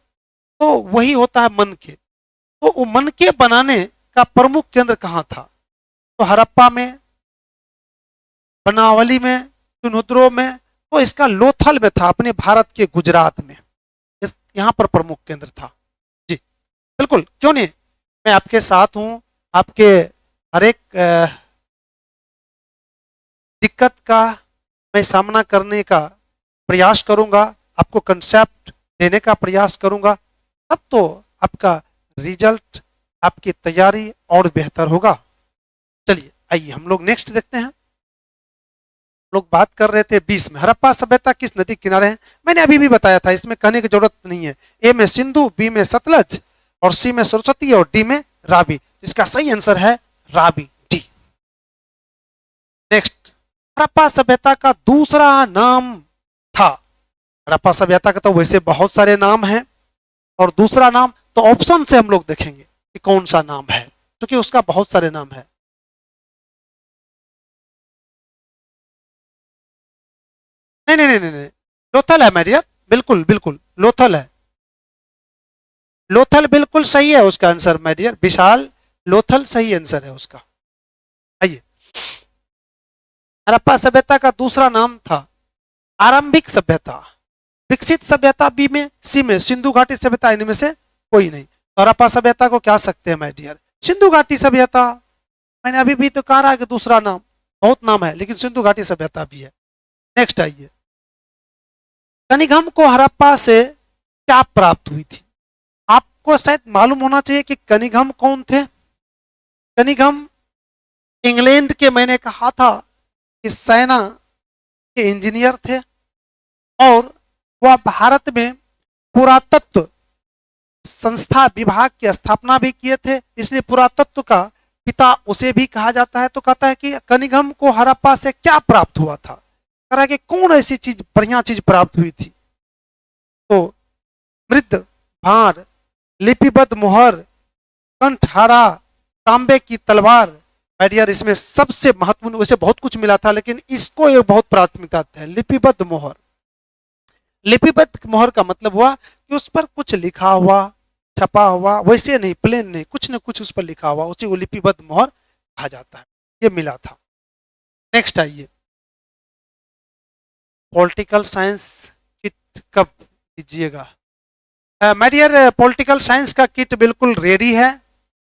तो वही होता है मनके। तो वो मनके बनाने का प्रमुख केंद्र कहाँ था? तो हड़प्पा में, बनावली में, सुनुद्रो में। तो इसका लोथल में था, अपने भारत के गुजरात में। इस यहाँ पर प्रमुख केंद्र था। जी बिल्कुल, क्यों नहीं, मैं आपके साथ हूं। आपके हर एक दिक्कत का मैं सामना करने का प्रयास करूंगा, आपको कंसेप्ट देने का प्रयास करूंगा, तब तो आपका रिजल्ट, आपकी तैयारी और बेहतर होगा। चलिए आइए हम लोग नेक्स्ट देखते हैं। लोग बात कर रहे थे 20 में, हड़प्पा सभ्यता किस नदी के किनारे है? मैंने अभी भी बताया था, इसमें कहने की जरूरत नहीं है। ए में सिंधु, बी में सतलज, और सी में सरस्वती, और डी में रावी। इसका सही आंसर है रावी, डी। नेक्स्ट, हड़प्पा सभ्यता का दूसरा नाम था? हड़प्पा सभ्यता के तो वैसे बहुत सारे नाम हैं, और दूसरा नाम तो ऑप्शन से हम लोग देखेंगे कि कौन सा नाम है, क्योंकि उसका बहुत सारे नाम है। नहीं नहीं नहीं नहीं नहीं, लोथल है मेडियर, बिल्कुल बिल्कुल लोथल है। लोथल बिल्कुल सही है उसका आंसर मेडियर, विशाल लोथल सही आंसर है उसका। आइए, हड़प्पा सभ्यता का दूसरा नाम था आरंभिक सभ्यता। विकसित सभ्यता बी में, सी में सिंधु घाटी सभ्यता, इनमें से कोई नहीं। तो हड़प्पा सभ्यता को क्या सकते हैं माय डियर, सिंधु घाटी सभ्यता। मैंने अभी भी तो कहा रहा कि दूसरा नाम, बहुत नाम है लेकिन सिंधु घाटी सभ्यता भी है। नेक्स्ट आइए, कनिघम को हड़प्पा से क्या प्राप्त हुई थी? आपको शायद मालूम होना चाहिए कि कनिघम कौन थे। कनिघम इंग्लैंड के, मैंने कहा था कि सेना के इंजीनियर थे, और वह भारत में पुरातत्व संस्था विभाग की स्थापना भी किए थे, इसलिए पुरातत्व का पिता उसे भी कहा जाता है। तो कहता है कि कनिघम को हड़प्पा से क्या प्राप्त हुआ था, कह रहा है कि कौन ऐसी चीज, बढ़िया चीज प्राप्त हुई थी। तो मृद भार, लिपिबद्ध मोहर, कंठहारा, तांबे की तलवार। आइडियर इसमें सबसे महत्वपूर्ण, वैसे बहुत कुछ मिला था लेकिन इसको ये बहुत प्राथमिकता है, लिपिबद्ध मोहर। लिपिबद्ध मोहर का मतलब हुआ कि उस पर कुछ लिखा हुआ, छपा हुआ, वैसे नहीं, प्लेन नहीं, कुछ न कुछ उस पर लिखा हुआ, उसी को लिपिबद्ध मोहर कहा जाता है। ये मिला था। नेक्स्ट आइए, पॉलिटिकल साइंस किट कब दीजिएगा? माय डियर, पॉलिटिकल साइंस का किट बिल्कुल रेडी है,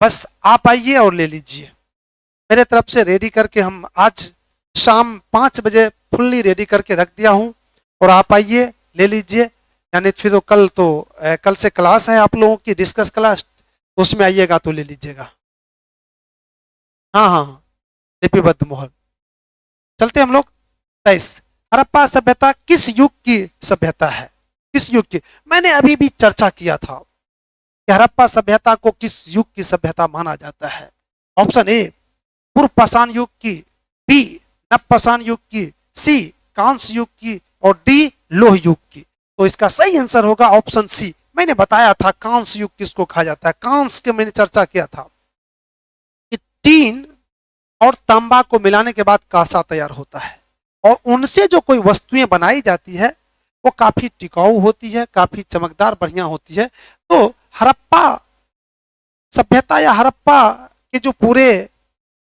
बस आप आइए और ले लीजिए। मेरे तरफ से रेडी करके हम आज शाम 5 बजे फुल्ली रेडी करके रख दिया हूं, और आप आइए ले लीजिए। यानी फिर तो कल से क्लास है आप लोगों की, डिस्कस क्लास, तो उसमें आइएगा तो ले लीजिएगा। हाँ हाँ हाँ, लिपिबद्ध मोहर। चलते हम लोग 23, हड़प्पा सभ्यता किस युग की सभ्यता है? किस युग की? मैंने अभी भी चर्चा किया था कि हड़प्पा सभ्यता को किस युग की सभ्यता माना जाता है। ऑप्शन ए पूर्व पाषाण युग की, बी नव पाषाण युग की, सी कांस्य युग की, और डी लोह युग की। तो इसका सही आंसर होगा ऑप्शन सी। मैंने बताया था कांस्य युग किसको कहा जाता है, कांस्य के मैंने चर्चा किया था कि टीन और तांबा को मिलाने के बाद कांसा तैयार होता है, और उनसे जो कोई वस्तुएं बनाई जाती है वो काफी टिकाऊ होती है, काफी चमकदार, बढ़िया होती है। तो हड़प्पा सभ्यता या हड़प्पा के जो पूरे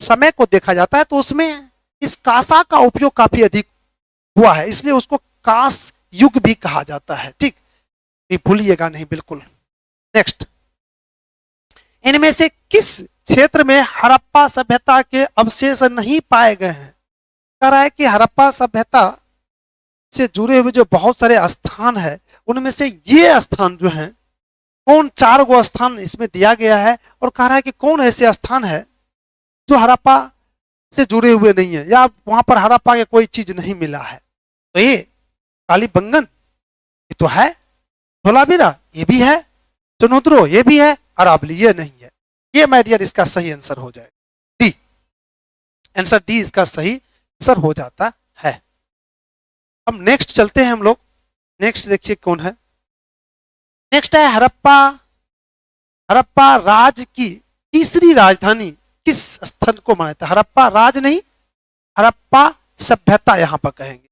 समय को देखा जाता है तो उसमें इस कांसा का उपयोग काफी अधिक हुआ है, इसलिए उसको कांस युग भी कहा जाता है। ठीक, ये भूलिएगा नहीं बिल्कुल। नेक्स्ट, इनमें से किस क्षेत्र में हड़प्पा सभ्यता के अवशेष नहीं पाए गए हैं? कह रहा है कि हड़प्पा सभ्यता से जुड़े हुए जो बहुत सारे स्थान है, उनमें से ये स्थान जो है, कौन 4 गो स्थान इसमें दिया गया है, और कह रहा है कि कौन ऐसे स्थान है जो हड़प्पा से जुड़े हुए नहीं है, या वहां पर हड़प्पा के कोई चीज नहीं मिला है। तो ये कालीबंगन ये तो है, धोलावीरा ये भी है, चुनुद्रो ये भी है, अरावली ये नहीं है। ये माय डियर इसका सही आंसर हो जाएगा, डी। आंसर डी इसका सही आंसर हो जाता है। अब नेक्स्ट चलते हैं हम लोग। नेक्स्ट देखिए कौन है। नेक्स्ट है हड़प्पा। हड़प्पा राज की तीसरी राजधानी किस स्थल को माना जाता है? हड़प्पा राज नहीं, हड़प्पा सभ्यता यहां पर कहेंगे,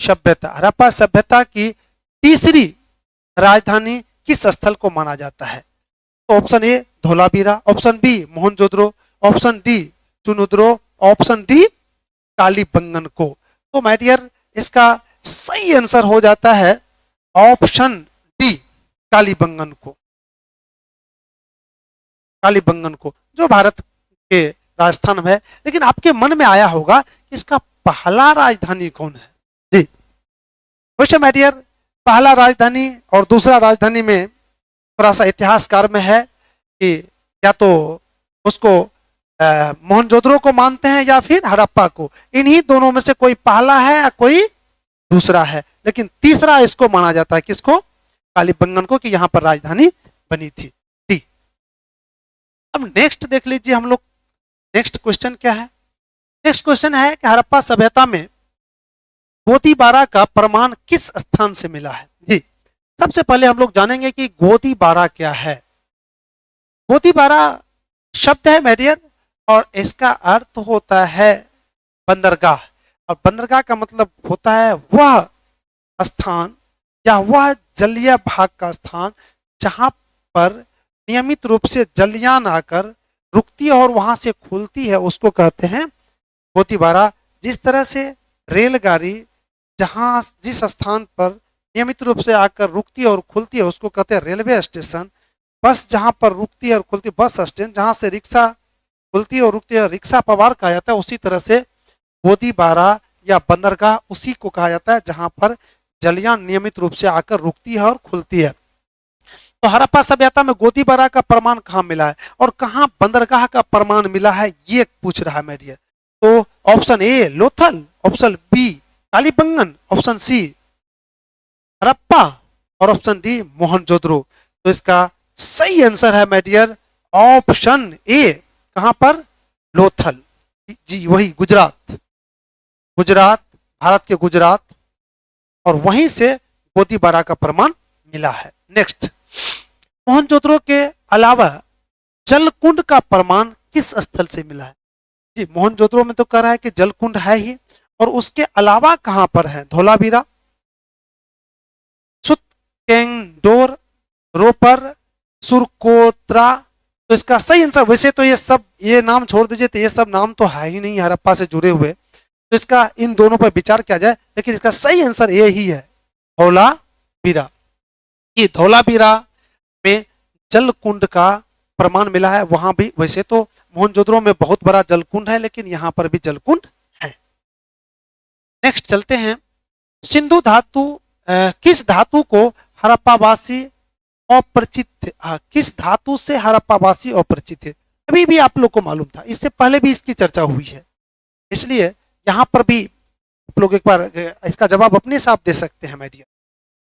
सभ्यता। हड़प्पा सभ्यता की तीसरी राजधानी किस स्थल को माना जाता है? Option A Dholavira, option B Mohenjodaro, option D Chanhudaro, option D Kalibangan को। तो माय डियर इसका सही आंसर हो जाता है ऑप्शन डी कालीबंगन को। कालीबंगन को जो भारत के राजस्थान में है। लेकिन आपके मन में आया होगा कि इसका पहला राजधानी कौन है? जी वैसे माय डियर पहला राजधानी और दूसरा राजधानी में थोड़ा सा इतिहासकार में है कि या तो उसको मोहनजोदड़ो को मानते हैं या फिर हड़प्पा को। इन्हीं दोनों में से कोई पहला है या कोई दूसरा है, लेकिन तीसरा इसको माना जाता है, किसको? कालीबंगन को, कि यहां पर राजधानी बनी थी। डी। अब नेक्स्ट देख लीजिए हम लोग, नेक्स्ट क्वेश्चन क्या है? नेक्स्ट क्वेश्चन है कि हड़प्पा सभ्यता में गोदीबारा का प्रमाण किस स्थान से मिला है? जी, सबसे पहले हम लोग जानेंगे कि गोदीबारा क्या है। गोदीबारा शब्द है मेडियर, और इसका अर्थ होता है बंदरगाह। और बंदरगाह का मतलब होता है वह स्थान या वह जलीय भाग का स्थान जहां पर नियमित रूप से जलयान आकर रुकती है और वहां से खुलती है, उसको कहते हैं गोदीबारा। जिस तरह से रेलगाड़ी जहां जिस स्थान पर नियमित रूप से आकर रुकती है और खुलती है उसको कहते हैं रेलवे स्टेशन। बस जहां पर रुकती है और खुलती है बस स्टैंड, जहां से रिक्शा खुलती है और रुकती है रिक्शा पवार कहा जाता है। उसी तरह से गोदीबारा या बंदरगाह उसी को कहा जाता है जहां पर जलयान नियमित रूप से आकर रुकती है और खुलती है। तो हड़प्पा सभ्यता में गोदीबारा का प्रमाण कहाँ मिला है और कहाँ बंदरगाह का प्रमाण मिला है, ये पूछ रहा है मेडियर। तो option A Lothal, option B Kalibangan, option C Harappa और ऑप्शन डी मोहनजोदड़ो। तो इसका सही आंसर है मेडियर ऑप्शन ए। कहां पर? लोथल। जी वही गुजरात, गुजरात, भारत के गुजरात, और वहीं से गोदीबारा का प्रमाण मिला है। नेक्स्ट, मोहनजोदड़ो के अलावा जलकुंड का प्रमाण किस स्थल से मिला है? जी, मोहनजोदड़ो में तो कह रहा है कि जलकुंड है ही, और उसके अलावा कहां पर है? धोलावीरा, सुतकेंगडोर, रोपर, सुरकोत्रा। तो इसका सही आंसर, वैसे तो ये नाम छोड़ दीजिए, तो ये सब नाम तो है ही नहीं हड़प्पा से जुड़े हुए, तो इसका इन दोनों पर विचार किया जाए, लेकिन इसका सही आंसर ये ही है, धौलावीरा। ये धौलावीरा में जलकुंड का प्रमाण मिला है। वहां भी वैसे तो मोहनजोदड़ो में बहुत बड़ा जलकुंड है, लेकिन यहां पर भी जलकुंड है। नेक्स्ट चलते हैं, सिंधु धातु किस धातु को हड़प्पावासी अपरिचित थे? किस धातु से हड़प्पावासी अपरिचित थे? अभी भी आप लोग को मालूम था, इससे पहले भी इसकी चर्चा हुई है, इसलिए यहां पर भी आप लोग एक बार इसका जवाब अपने हिसाब दे सकते हैं मेडियर।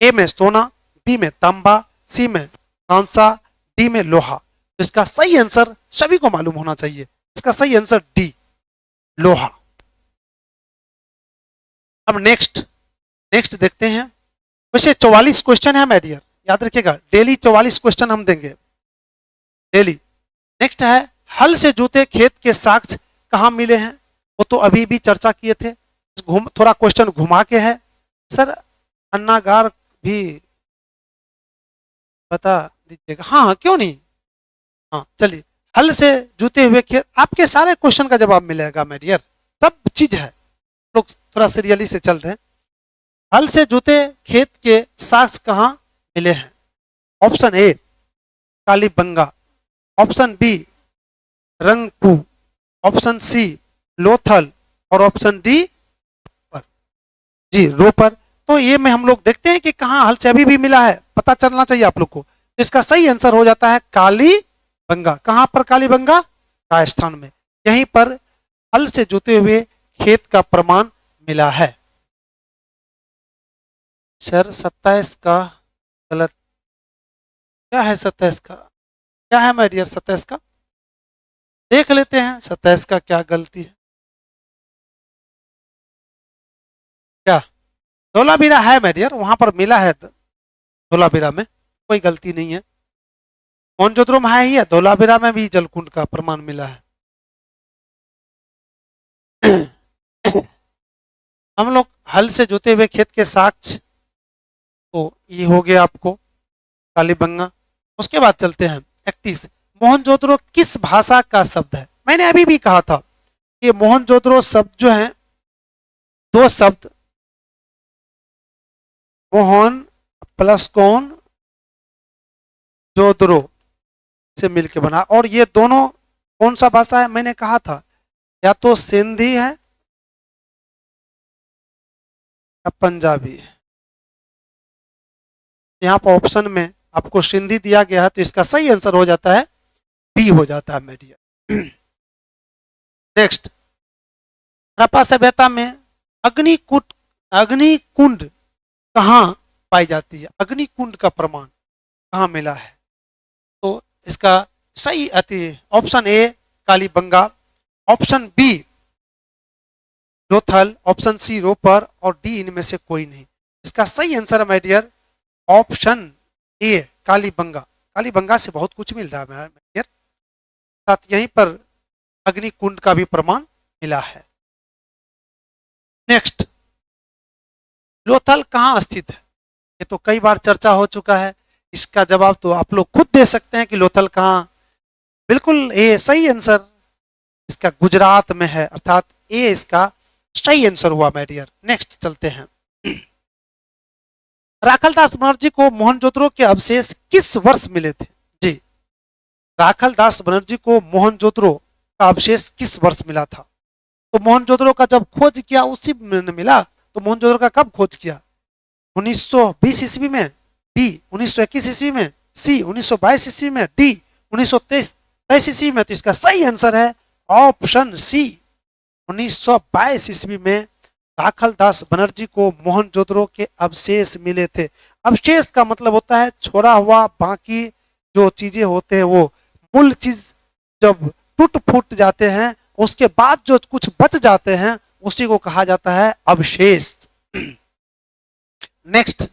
ए में सोना, बी में तांबा, सी में कांसा, डी में लोहा। तो इसका सही आंसर सभी को मालूम होना चाहिए, इसका सही आंसर डी लोहा। अब नेक्स्ट देखते हैं। वैसे 44 क्वेश्चन है मेडियर, याद रखिएगा, डेली 44 क्वेश्चन हम देंगे डेली। नेक्स्ट है, हल से जोते खेत के साक्ष्य कहां मिले हैं? वो तो अभी भी चर्चा किए थे, थोड़ा क्वेश्चन घुमा के है सर, अन्नागार भी बता दीजिएगा। हाँ क्यों नहीं, हाँ चलिए, हल से जूते हुए खेत, आपके सारे क्वेश्चन का जवाब मिलेगा मेडियर, सब चीज है, लोग थोड़ा सीरियली से चल रहे हैं। हल से जूते खेत के साक्ष्य कहां मिले हैं? Option A Kalibangan, option B Rangpur, option C Lothal, और ऑप्शन डी रोपर। जी रोपर। तो ये में हम लोग देखते हैं कि कहां हल से अभी भी मिला है, पता चलना चाहिए आप लोग को। तो इसका सही आंसर हो जाता है कालीबंगा। कहां पर? कालीबंगा राजस्थान में, यहीं पर हल से जोते हुए खेत का प्रमाण मिला है। सर 27 का गलत क्या है? 27 का क्या है माय डियर? 27 का देख लेते हैं, 27 का क्या गलती है। क्या धोलावीरा है माय डियर, वहां पर मिला है, धोलावीरा में कोई गलती नहीं है। मोहनजोदड़ो में है ही है, धोलावीरा में भी जलकुंड का प्रमाण मिला है। हम लोग हल से जोते हुए खेत के साक्ष्य, तो ये हो गया आपको कालीबंगा। उसके बाद चलते हैं 31, मोहनजोदड़ो किस भाषा का शब्द है? मैंने अभी भी कहा था कि मोहनजोदड़ो शब्द जो है, दो शब्द मोहन प्लस कौन जोदड़ो से मिलकर बना, और ये दोनों कौन सा भाषा है? मैंने कहा था या तो सिंधी है या पंजाबी है। यहाँ पर ऑप्शन में आपको सिंधी दिया गया है, तो इसका सही आंसर हो जाता है बी हो जाता है मेडिया। नेक्स्ट, हड़प्पा सभ्यता में अग्निकुंड कहाँ पाई जाती है? अग्निकुंड का प्रमाण कहाँ मिला है? तो इसका सही option A Kalibangan, option B Lothal, option C Ropar और डी इनमें से कोई नहीं। इसका सही आंसर है my dear option A Kalibanga. Kalibanga से बहुत कुछ मिल रहा है माय डियर, साथ यहीं पर अग्निकुंड का भी प्रमाण मिला है। नेक्स्ट, लोथल कहाँ स्थित है? ये तो कई बार चर्चा हो चुका है, इसका जवाब तो आप लोग खुद दे सकते हैं कि लोथल कहाँ। बिल्कुल ये सही आंसर इसका गुजरात में है, अर्थात ए इसका सही आंसर हुआ माय डियर। नेक्स्ट चलते हैं। राखलदास बनर्जी को मोहनजोदड़ो के अवशेष किस वर्ष मिले थे? जी, राखलदास बनर्जी को मोहनजोदड़ो का अवशेष किस वर्ष मिला था? तो मोहनजोदड़ो का जब खोज किया उसी में मिला। तो मोहनजोदड़ो का कब खोज किया? 1920 ईस्वी में, बी 1921 ईस्वी में, सी 1922 ईस्वी में, डी 1923 ईस्वी में। तो इसका सही आंसर है ऑप्शन सी 1922 ईस्वी में राखलदास बनर्जी को मोहनजोदड़ो के अवशेष मिले थे। अवशेष का मतलब होता है छोड़ा हुआ, बाकी जो चीजें होते हैं वो मूल चीज जब टूट फूट जाते हैं उसके बाद जो कुछ बच जाते हैं उसी को कहा जाता है अवशेष। नेक्स्ट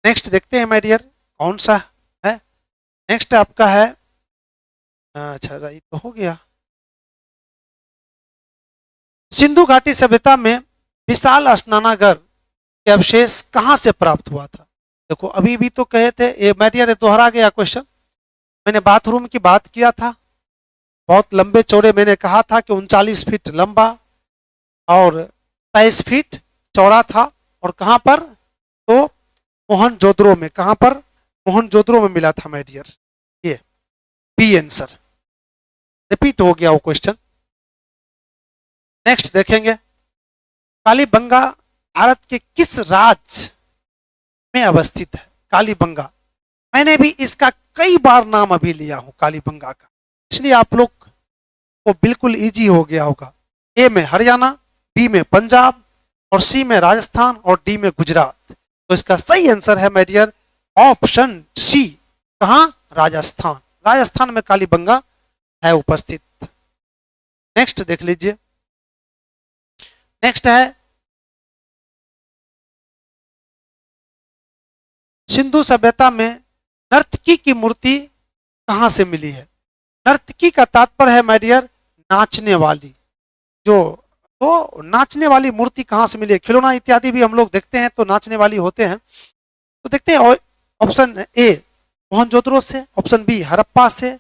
नेक्स्ट देखते हैं माय डियर कौन सा है। नेक्स्ट आपका है, अच्छा ये तो हो गया। सिंधु घाटी सभ्यता में विशाल स्नानागार के अवशेष कहां से प्राप्त हुआ था? देखो अभी भी तो कहे थे, ये माय डियर दोहरा गया क्वेश्चन। मैंने बाथरूम की बात किया था, बहुत लंबे चौड़े मैंने कहा था कि 39 फीट लंबा और 23 फीट चौड़ा था। और कहां पर? तो मोहनजोदड़ो में। कहां पर? मोहनजोदड़ो में मिला था माय डियर। ये बी आंसर, रिपीट हो गया वो क्वेश्चन। नेक्स्ट देखेंगे, कालीबंगा भारत के किस राज्य में अवस्थित है? कालीबंगा, मैंने भी इसका कई बार नाम अभी लिया हूं कालीबंगा का, इसलिए आप लोग को बिल्कुल इजी हो गया होगा। ए में हरियाणा, बी में पंजाब और सी में राजस्थान और डी में गुजरात। तो इसका सही आंसर है माय डियर ऑप्शन सी, कहां? राजस्थान। राजस्थान में कालीबंगा है उपस्थित। नेक्स्ट देख लीजिए, नेक्स्ट है सिंधु सभ्यता में नर्तकी की मूर्ति कहां से मिली है? नर्तकी का तात्पर्य है माय डियर नाचने वाली। जो तो नाचने वाली मूर्ति कहां से मिली है? खिलौना इत्यादि भी हम लोग देखते हैं तो नाचने वाली होते हैं। तो देखते हैं ऑप्शन ए मोहनजोदड़ो से, ऑप्शन बी हड़प्पा से,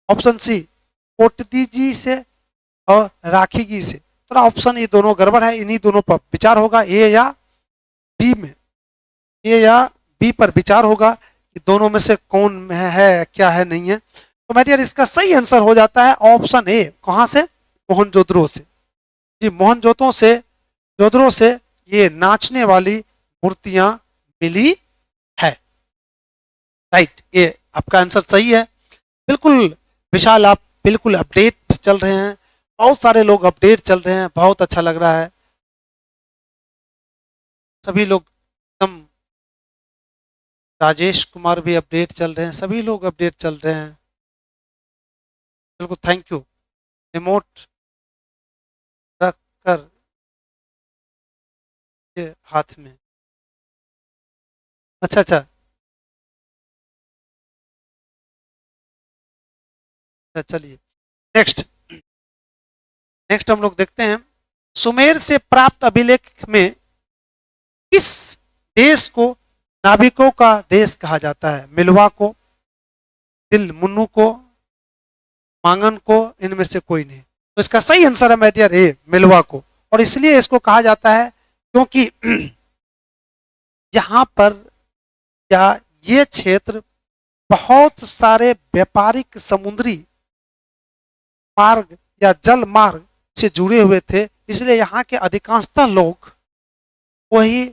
ऑप्शन सी कोटदीजी से और राखीगी से। थोड़ा ऑप्शन ये दोनों गड़बड़ है, इन्हीं दोनों पर विचार होगा, ए या बी में, ए या बी पर विचार होगा कि दोनों में से कौन है क्या है नहीं है। तो माय डियर इसका सही आंसर हो जाता है ऑप्शन ए, कहां से? मोहनजोदड़ो से। जी, मोहनजोदड़ो से ये नाचने वाली मूर्तियां मिली है। राइट, ये आपका आंसर सही है। बिल्कुल विशाल, आप बिल्कुल अपडेट चल रहे हैं, बहुत सारे लोग अपडेट चल रहे हैं, बहुत अच्छा लग रहा है। सभी लोग एकदम, राजेश कुमार भी अपडेट चल रहे हैं, सभी लोग अपडेट चल रहे हैं। बिल्कुल थैंक यू। रिमोट रख कर ये हाथ में, अच्छा अच्छा चलिए नेक्स्ट नेक्स्ट हम लोग देखते हैं, सुमेर से प्राप्त अभिलेख में किस देश को नाविकों का देश कहा जाता है? मिलवा को, दिल मुन्नू को, मांगन को, इनमें से कोई नहीं। तो इसका सही आंसर है माय डियर ए मिलवा को। और इसलिए इसको कहा जाता है क्योंकि यहाँ पर या ये क्षेत्र बहुत सारे व्यापारिक समुद्री मार्ग या जल मार्ग से जुड़े हुए थे, इसलिए यहाँ के अधिकांशतः लोग वही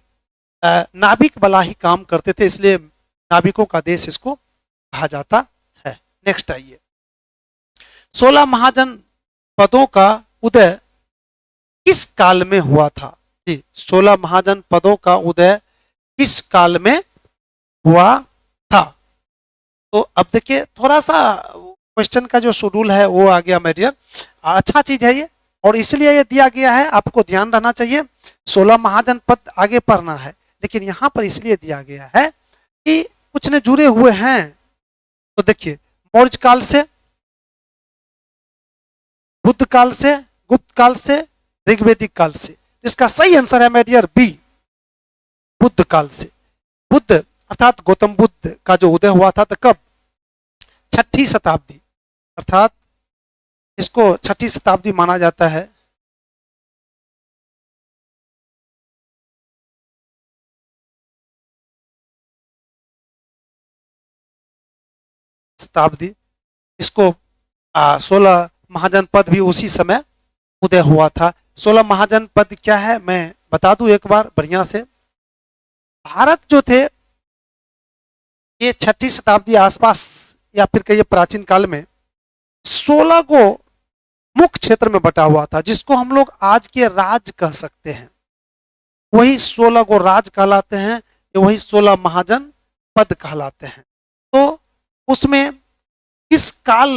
नाविक वाला ही काम करते थे, इसलिए नाविकों का देश इसको कहा जाता है। नेक्स्ट आइए, 16 महाजन पदों का उदय किस काल में हुआ था? जी, 16 महाजन पदों का उदय किस काल में हुआ था? तो अब देखिए थोड़ा सा क्वेश्चन का जो शेड्यूल है वो आ गया माय डियर, अच्छा चीज है ये। और इसलिए ये दिया गया है, आपको ध्यान रहना चाहिए। 16 महाजनपद आगे पढ़ना है, लेकिन यहां पर इसलिए दिया गया है कि कुछ ने जुड़े हुए हैं। तो देखिए, मौर्य काल से, बुद्ध काल से, गुप्त काल से, ऋग्वेदिक काल से। इसका सही आंसर है मेडियर बी, बुद्ध काल से। बुद्ध अर्थात गौतम बुद्ध का जो उदय हुआ था तो कब? 6ठी शताब्दी, अर्थात इसको 6ठी शताब्दी माना जाता है। शताब्दी, इसको 16 महाजनपद भी उसी समय उदय हुआ था। 16 महाजनपद क्या है मैं बता दूं एक बार बढ़िया से। भारत जो थे ये 6ठी शताब्दी आसपास या फिर कहिए प्राचीन काल में 16 को मुख्य क्षेत्र में बटा हुआ था, जिसको हम लोग आज के राज कह सकते हैं। वही 16 को राज कहलाते हैं, वही 16 महाजन पद कहलाते हैं। तो उसमें किस काल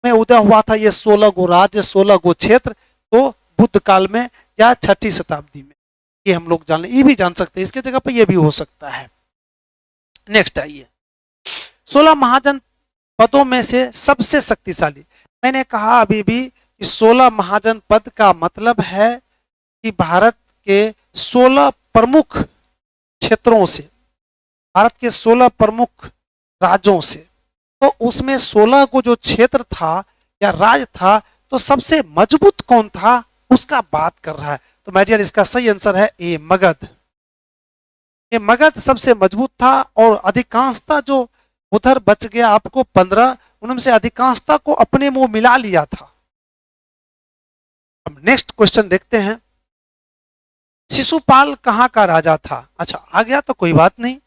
में उदय हुआ था ये 16 गो राज्य, 16 गो क्षेत्र? तो बुद्ध काल में या 6ठी शताब्दी में, ये हम लोग जान, ये भी जान सकते हैं, इसके जगह पर ये भी हो सकता है। नेक्स्ट आइए, 16 महाजन पदों में से सबसे शक्तिशाली, मैंने कहा अभी भी कि 16 महाजन पद का मतलब है कि भारत के 16 प्रमुख क्षेत्रों से, भारत के 16 प्रमुख राज्यों से, तो उसमें 16 को जो क्षेत्र था या राज्य था, तो सबसे मजबूत कौन था उसका बात कर रहा है। तो माय डियर इसका सही आंसर है ए, मगध। ये मगध सबसे मजबूत था और अधिकांशता जो उधर बच गया आपको 15, उनमें से अधिकांशता को अपने मुंह मिला लिया था। अब नेक्स्ट क्वेश्चन देखते हैं, शिशुपाल कहाँ का राजा था? अच्छा आ गया तो कोई बात नहीं,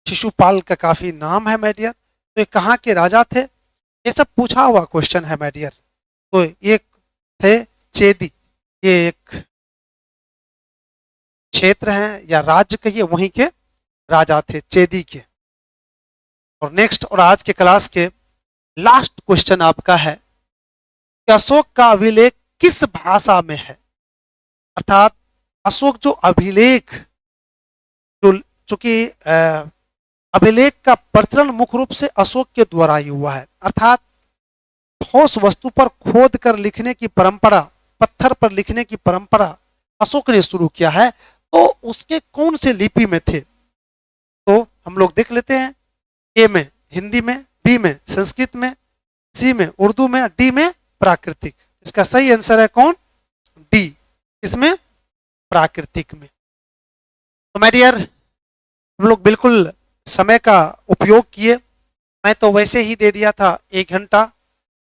शिशुपाल का काफी नाम है माय डियर। तो ये कहाँ के राजा थे? ये सब पूछा हुआ क्वेश्चन है माय डियर। तो एक थे चेदी, ये एक क्षेत्र है या राज्य कहिए, वहीं के राजा थे चेदी के। और नेक्स्ट और आज के क्लास के लास्ट क्वेश्चन आपका है कि अशोक का अभिलेख किस भाषा में है? अर्थात अशोक जो अभिलेख, जो चूंकि अभिलेख का प्रचलन मुख्य रूप से अशोक के द्वारा ही हुआ है, अर्थात ठोस वस्तु पर खोद कर लिखने की परंपरा, पत्थर पर लिखने की परंपरा अशोक ने शुरू किया है। तो उसके कौन से लिपि में थे? तो हम लोग देख लेते हैं, ए में हिंदी में, बी में संस्कृत में, सी में उर्दू में, डी में प्राकृतिक। इसका सही आंसर है कौन? डी, इसमें प्राकृतिक में। तो माय डियर हम लोग बिल्कुल समय का उपयोग किए। मैं तो वैसे ही दे दिया था 1 घंटा,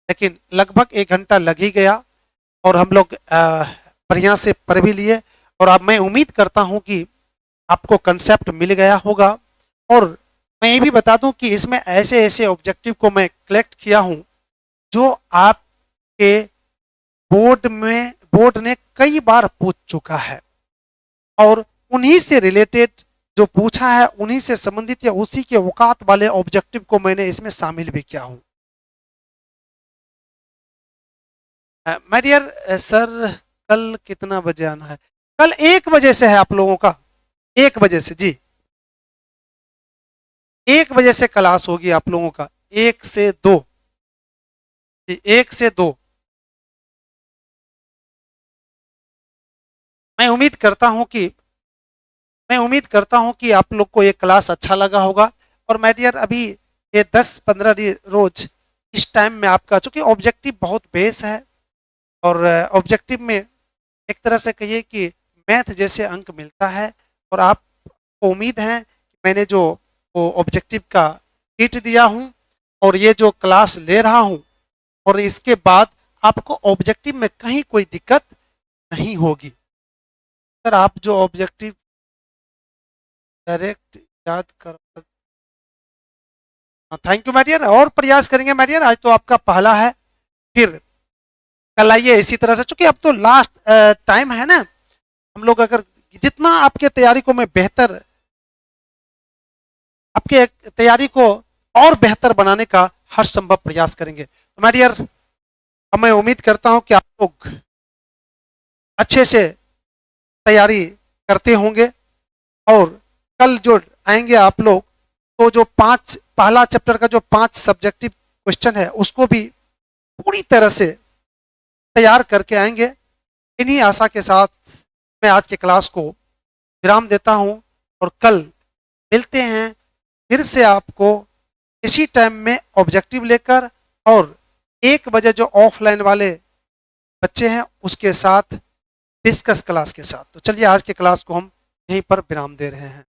लेकिन लगभग 1 घंटा लग ही गया और हम लोग बढ़िया से पढ़ भी लिए। और अब मैं उम्मीद करता हूं कि आपको कंसेप्ट मिल गया होगा। और मैं ये भी बता दूं कि इसमें ऐसे ऐसे ऑब्जेक्टिव को मैं कलेक्ट किया हूं जो आपके बोर्ड ने कई बार पूछ चुका है, और उन्हीं से रिलेटेड जो पूछा है, उन्हीं से संबंधित या उसी के औकात वाले ऑब्जेक्टिव को मैंने इसमें शामिल भी किया हूं। माय डियर सर कल कितना बजे आना है? कल 1 बजे से है आप लोगों का, 1 बजे से जी, 1 बजे से क्लास होगी आप लोगों का, 1 से 2 जी, 1 से 2। मैं उम्मीद करता हूं कि आप लोग को ये क्लास अच्छा लगा होगा। और माय डियर अभी ये 10-15 रोज इस टाइम में आपका, चूंकि ऑब्जेक्टिव बहुत बेस है और ऑब्जेक्टिव में एक तरह से कहिए कि मैथ जैसे अंक मिलता है, और आपको उम्मीद है कि मैंने जो वो ऑब्जेक्टिव का किट दिया हूं और ये जो क्लास ले रहा हूं, और इसके बाद आपको ऑब्जेक्टिव में कहीं कोई दिक्कत नहीं होगी। सर आप जो ऑब्जेक्टिव डायरेक्ट याद कर, थैंक यू माय डियर, और प्रयास करेंगे माय डियर। आज तो आपका पहला है, फिर कल आइए इसी तरह से, चूंकि अब तो लास्ट टाइम है ना, हम लोग अगर जितना आपके तैयारी को मैं बेहतर, आपके तैयारी को और बेहतर बनाने का हर संभव प्रयास करेंगे। तो माय डियर मैं उम्मीद करता हूं कि आप लोग अच्छे से तैयारी करते होंगे। और कल जो आएंगे आप लोग, तो जो पहला चैप्टर का जो 5 सब्जेक्टिव क्वेश्चन है उसको भी पूरी तरह से तैयार करके आएंगे। इन्हीं आशा के साथ मैं आज के क्लास को विराम देता हूं, और कल मिलते हैं फिर से आपको इसी टाइम में ऑब्जेक्टिव लेकर, और 1 बजे जो ऑफलाइन वाले बच्चे हैं उसके साथ डिस्कस क्लास के साथ। तो चलिए आज के क्लास को हम यहीं पर विराम दे रहे हैं।